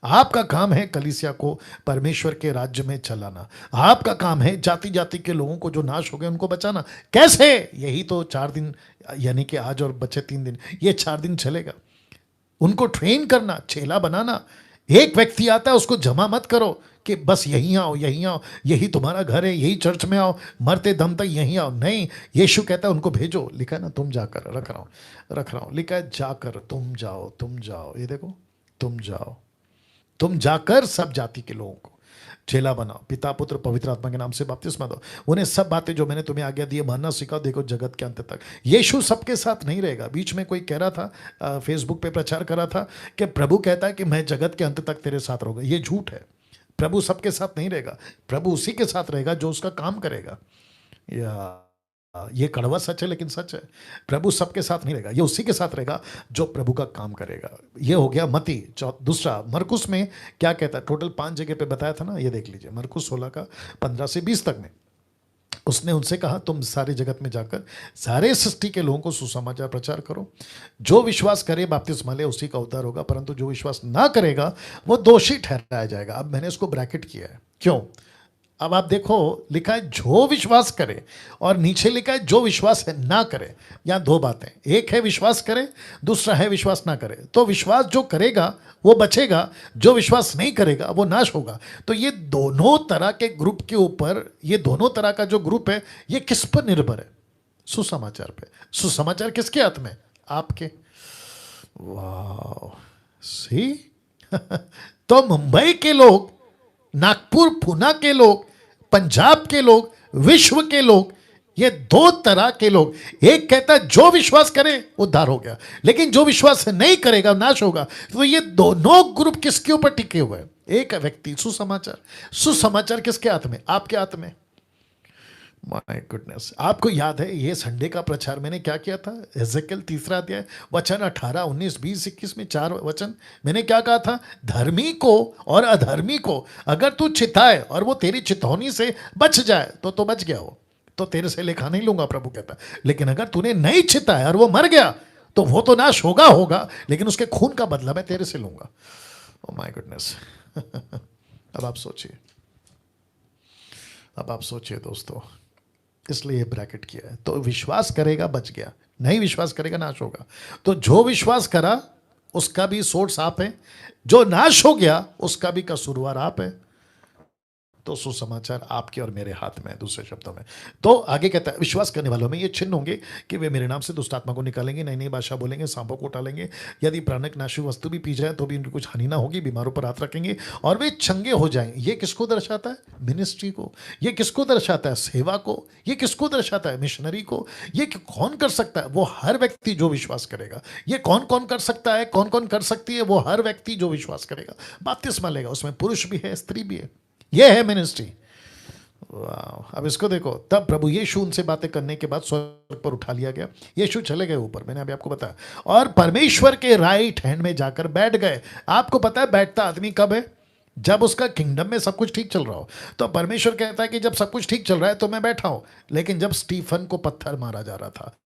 आपका काम है कलीसिया को परमेश्वर के राज्य में चलाना। आपका काम है जाति जाति के लोगों को जो नाश हो गए उनको बचाना। कैसे? यही तो 4 दिन, यानी कि आज और बचे 3 दिन, ये 4 दिन चलेगा। उनको ट्रेन करना, चेला बनाना। एक व्यक्ति आता है, उसको जमा मत करो कि बस यहीं आओ, यहीं आओ, यही तुम्हारा घर है, यही चर्च में आओ, मरते दम तक यहीं आओ। नहीं, यीशु कहता है उनको भेजो। लिखा है ना, तुम जाकर, रख रहा हूं, लिखा है जाकर, तुम जाओ, तुम जाओ। ये देखो, तुम जाओ, तुम जाकर सब जाति के लोगों को चेला बनाओ, पिता पुत्र पवित्र आत्मा के नाम से बपतिस्मा दो, उन्हें सब बातें जो मैंने तुम्हें आज्ञा दी है मानना सिखाओ। देखो जगत के अंत तक। यीशु सबके साथ नहीं रहेगा। बीच में कोई कह रहा था, फेसबुक पे प्रचार कर रहा था कि प्रभु कहता है कि मैं जगत के अंत तक तेरे साथ रहूंगा। ये झूठ है। प्रभु सबके साथ नहीं रहेगा। प्रभु उसी के साथ रहेगा जो उसका काम करेगा। या ये कड़वा सच है लेकिन सच है। प्रभु सबके साथ नहीं रहेगा, ये उसी के साथ रहेगा जो प्रभु का काम करेगा। ये हो गया मती। दूसरा, मरकुस में क्या कहता है? टोटल 5 जगह पे बताया था ना, ये देख लीजिए। मरकुस 16 का 15 से 20 तक में उसने उनसे कहा, तुम सारे जगत में जाकर सारे सृष्टि के लोगों को सुसमाचार प्रचार करो। जो विश्वास करे बपतिस्मा ले, उसी का उद्धार होगा, परंतु जो विश्वास ना करेगा वो दोषी ठहराया जाएगा। अब मैंने इसको ब्रैकेट किया है, क्यों? अब आप देखो, लिखा है जो विश्वास करे, और नीचे लिखा है जो विश्वास है ना करे। यहां 2 बातें, एक है विश्वास करे, दूसरा है विश्वास ना करे। तो विश्वास जो करेगा वो बचेगा, जो विश्वास नहीं करेगा वो नाश होगा। तो ये दोनों तरह के ग्रुप के ऊपर, ये दोनों तरह का जो ग्रुप है, ये किस पर निर्भर है? सुसमाचार पे। सुसमाचार किसके हाथ में? आपके। वाह, सी तो मुंबई के लोग, नागपुर पूना के लोग, पंजाब के लोग, विश्व के लोग, ये 2 तरह के लोग। एक कहता है जो विश्वास करे उद्धार हो गया, लेकिन जो विश्वास नहीं करेगा नाश होगा। तो ये दोनों ग्रुप किसके ऊपर टिके हुए हैं? एक व्यक्ति, सुसमाचार। सुसमाचार किसके हाथ में? आपके हाथ में। My goodness. आपको याद है ये संडे का प्रचार मैंने क्या किया था? एजेकियल 3 अध्याय वचन 18, 19, 20, 21 में 4 वचन मैंने क्या कहा था? धर्मी को और अधर्मी को अगर तू चिताए और वो तेरी चितौनी से बच जाए तो बच गया हो, तो तेरे से लेखा नहीं लूंगा, प्रभु कहता। लेकिन अगर तूने नहीं चिताया और वो मर गया तो वो तो नाश होगा, लेकिन उसके खून का बदला मैं तेरे से लूंगा। Oh my goodness. अब आप सोचिए दोस्तों, इसलिए ये ब्रैकेट किया है। तो विश्वास करेगा बच गया, नहीं विश्वास करेगा नाश होगा। तो जो विश्वास करा उसका भी सोर्स आप है, जो नाश हो गया उसका भी कसूरवार आप है। तो सुसमाचार आपके और मेरे हाथ में है, दूसरे शब्दों में। तो आगे कहता है विश्वास करने वालों में ये चिन्ह होंगे कि वे मेरे नाम से दुष्ट आत्मा को निकालेंगे, नई नई भाषा बोलेंगे, सांपों को उठालेंगे, यदि प्राणक नाशी वस्तु भी पी जाए तो भी उनकी कुछ हानि ना होगी, बीमारों पर हाथ रखेंगे और वे चंगे हो जाएंगे। ये किसको दर्शाता है? मिनिस्ट्री को। ये किसको दर्शाता है? सेवा को। ये किसको दर्शाता है? मिशनरी को। ये कौन कर सकता है? वो हर व्यक्ति जो विश्वास करेगा। ये कौन कौन कर सकता है, कौन कौन कर सकती है? वो हर व्यक्ति जो विश्वास करेगा, बपतिस्मा लेगा। उसमें पुरुष भी है, स्त्री भी है। ये है मिनिस्ट्री। वाह! अब इसको देखो, तब प्रभु यीशु उनसे बातें करने के बाद स्वर्ग पर उठा लिया गया। यीशु चले गए ऊपर, मैंने अभी आपको बताया, और परमेश्वर के राइट हैंड में जाकर बैठ गए। आपको पता है बैठता आदमी कब है? जब उसका किंगडम में सब कुछ ठीक चल रहा हो। तो परमेश्वर कहता है कि जब सब कुछ ठीक चल रहा है तो मैं बैठा हूं। लेकिन जब स्टीफन को पत्थर मारा जा रहा था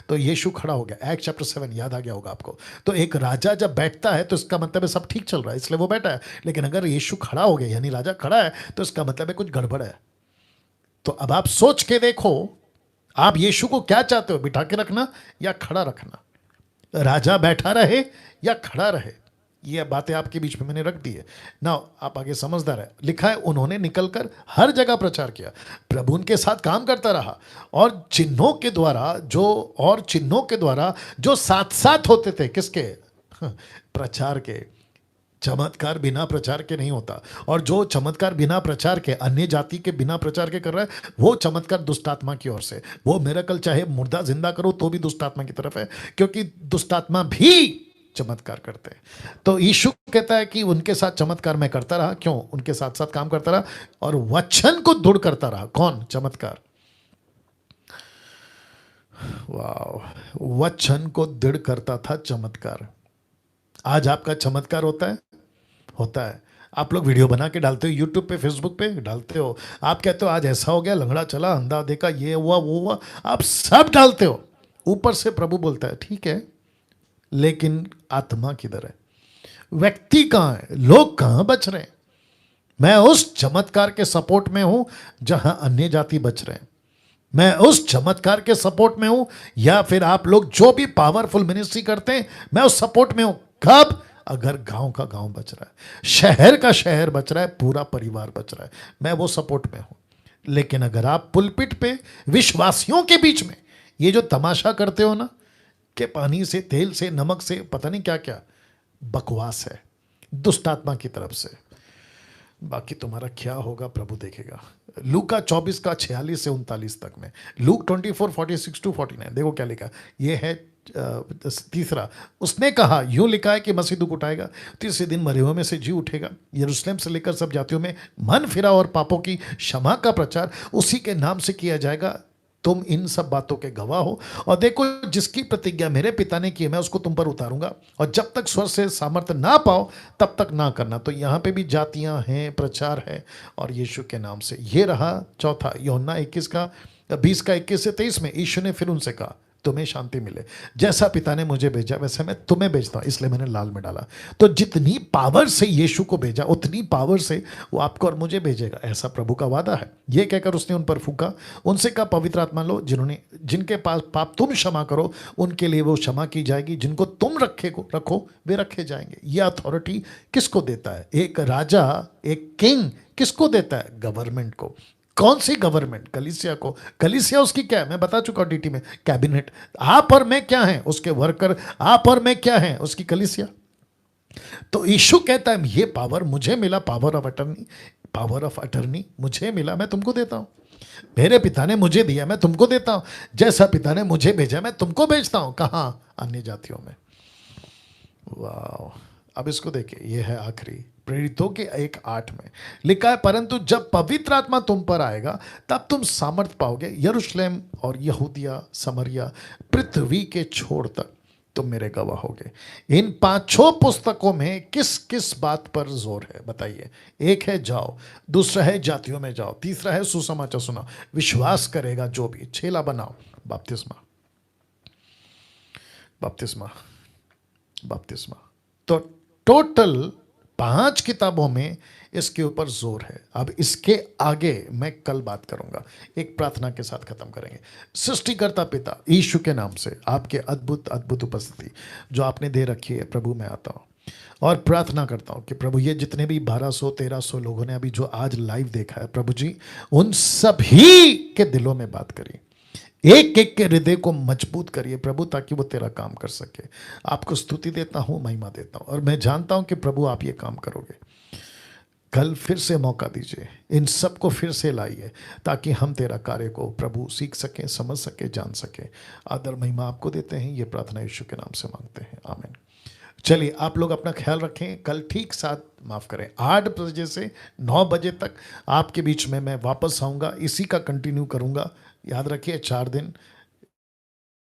तो यीशु खड़ा हो गया। एक्ट चैप्टर 7 याद आ गया होगा आपको। तो एक राजा जब बैठता है तो इसका मतलब है सब ठीक चल रहा है, इसलिए वो बैठा है। लेकिन अगर यीशु खड़ा हो गया यानी राजा खड़ा है तो इसका मतलब है कुछ गड़बड़ है। तो अब आप सोच के देखो, आप यीशु को क्या चाहते हो, बिठा के रखना या खड़ा रखना? राजा बैठा रहे या खड़ा रहे? ये बातें आपके बीच में मैंने रख दी है ना। आप आगे समझदार है। लिखा है उन्होंने निकलकर हर जगह प्रचार किया, प्रभु उनके साथ काम करता रहा और चिन्हों के द्वारा जो साथ साथ होते थे। किसके? प्रचार के। चमत्कार बिना प्रचार के नहीं होता। और जो चमत्कार बिना प्रचार के, अन्य जाति के बिना प्रचार के कर रहा है, वो चमत्कार दुष्टात्मा की ओर से। वो मिरेकल चाहे मुर्दा जिंदा करो तो भी दुष्टात्मा की तरफ है, क्योंकि दुष्टात्मा भी चमत्कार करते हैं। तो यीशु कहता है कि उनके साथ चमत्कार मैं करता रहा। क्यों? उनके साथ साथ काम करता रहा और वचन को दृढ़ करता रहा। कौन? चमत्कार। वाह! वचन को दृढ़ करता था चमत्कार। आज आपका चमत्कार होता है? होता है। आप लोग वीडियो बना के डालते हो यूट्यूब पे, फेसबुक पे डालते हो। आप कहते हो आज ऐसा हो गया, लंगड़ा चला, अंधा देखा, ये हुआ, वो हुआ। आप सब डालते हो। ऊपर से प्रभु बोलता है ठीक है, लेकिन आत्मा किधर है? व्यक्ति कहां है? लोग कहां बच रहे हैं? मैं उस चमत्कार के सपोर्ट में हूं जहां अन्य जाति बच रहे हैं। मैं उस चमत्कार के सपोर्ट में हूं, या फिर आप लोग जो भी पावरफुल मिनिस्ट्री करते हैं, मैं उस सपोर्ट में हूं। कब? अगर गांव का गांव बच रहा है, शहर का शहर बच रहा है, पूरा परिवार बच रहा है, मैं वो सपोर्ट में हूं। लेकिन अगर आप पुलपिट पे विश्वासियों के बीच में ये जो तमाशा करते हो ना, कि पानी से, तेल से, नमक से, पता नहीं क्या क्या, बकवास है दुष्टात्मा की तरफ से। बाकी तुम्हारा क्या होगा प्रभु देखेगा। लूका 24 का 46 से 39 तक में, लूक 24 46 टू 49 देखो क्या लिखा। ये है तीसरा। उसने कहा, यूं लिखा है कि मसीह दुख उठाएगा, तीसरे दिन मरे हुए में से जी उठेगा, यरूशलेम से लेकर सब जातियों में मन फिरा और पापों की क्षमा का प्रचार उसी के नाम से किया जाएगा। तुम इन सब बातों के गवाह हो। और देखो, जिसकी प्रतिज्ञा मेरे पिता ने की है मैं उसको तुम पर उतारूंगा, और जब तक स्वर से सामर्थ्य ना पाओ तब तक ना करना। तो यहाँ पे भी जातियां हैं, प्रचार है, और यीशु के नाम से। ये रहा चौथा, यूहन्ना 21 का 20 का 21 से 23 में यीशु ने फिर उनसे कहा, तुम्हें शांति मिले। जैसा पिता ने मुझे भेजा वैसे मैं तुम्हें भेजता हूं, इसलिए मैंने लाल में डाला। तो जितनी पावर से यीशु को भेजा उतनी पावर से वो आपको और मुझे भेजेगा, ऐसा प्रभु का वादा है। ये कहकर उसने उन पर फूंका, उनसे कहा, पवित्र आत्मा लो। जिनके पास पाप तुम क्षमा करो उनके लिए वो क्षमा की जाएगी, जिनको तुम रखो वे रखे जाएंगे। ये अथॉरिटी किसको देता है? एक राजा, एक किंग किसको देता है? गवर्नमेंट को। कौन सी गवर्नमेंट? कलीसिया को। कलीसिया उसकी क्या है? मैं बता चुका हूं डीटी में, कैबिनेट। आप और मैं क्या हैं? उसके वर्कर। आप और मैं क्या हैं? उसकी कलीसिया। तो यीशु कहता है ये पावर मुझे मिला, पावर ऑफ अटर्नी मुझे मिला, मैं तुमको देता हूं। मेरे पिता ने मुझे दिया, मैं तुमको देता हूं। जैसा पिता ने मुझे भेजा मैं तुमको भेजता हूं। कहां? अन्य जातियों में। वाह! अब इसको देखिए, यह है आखिरी, प्रेरितों के 1:8 में लिखा है, परंतु जब पवित्र आत्मा तुम पर आएगा तब तुम सामर्थ पाओगे, यरूशलेम और यहूदिया, समरिया, पृथ्वी के छोर तक तुम मेरे गवाह होगे। इन 5 पुस्तकों में किस किस बात पर जोर है बताइए? एक है जाओ, दूसरा है जातियों में जाओ, तीसरा है सुसमाचार सुनाओ, विश्वास करेगा जो भी, छेला बनाओ, बपतिस्मा। बपतिस्मा। बपतिस्मा। तो टोटल 5 किताबों में इसके ऊपर जोर है। अब इसके आगे मैं कल बात करूंगा। एक प्रार्थना के साथ खत्म करेंगे। सृष्टिकर्ता पिता यीशु के नाम से आपके अद्भुत अद्भुत उपस्थिति जो आपने दे रखी है प्रभु, मैं आता हूँ और प्रार्थना करता हूँ कि प्रभु ये जितने भी 1200-1300 लोगों ने अभी जो आज लाइव देखा है प्रभु जी, उन सभी के दिलों में बात करिए, एक एक के हृदय को मजबूत करिए प्रभु, ताकि वो तेरा काम कर सके। आपको स्तुति देता हूँ, महिमा देता हूँ, और मैं जानता हूँ कि प्रभु आप ये काम करोगे। कल फिर से मौका दीजिए, इन सबको फिर से लाइए, ताकि हम तेरा कार्य को प्रभु सीख सकें, समझ सकें, जान सकें। आदर महिमा आपको देते हैं, ये प्रार्थना यीशु के नाम से मांगते हैं, आमीन। चलिए आप लोग अपना ख्याल रखें। कल ठीक 8 बजे से 9 बजे तक आपके बीच में मैं वापस आऊँगा, इसी का कंटिन्यू करूँगा। याद रखिए 4 दिन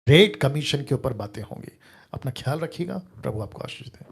रेट कमीशन के ऊपर बातें होंगी। अपना ख्याल रखिएगा, प्रभु आपको आशीष दे।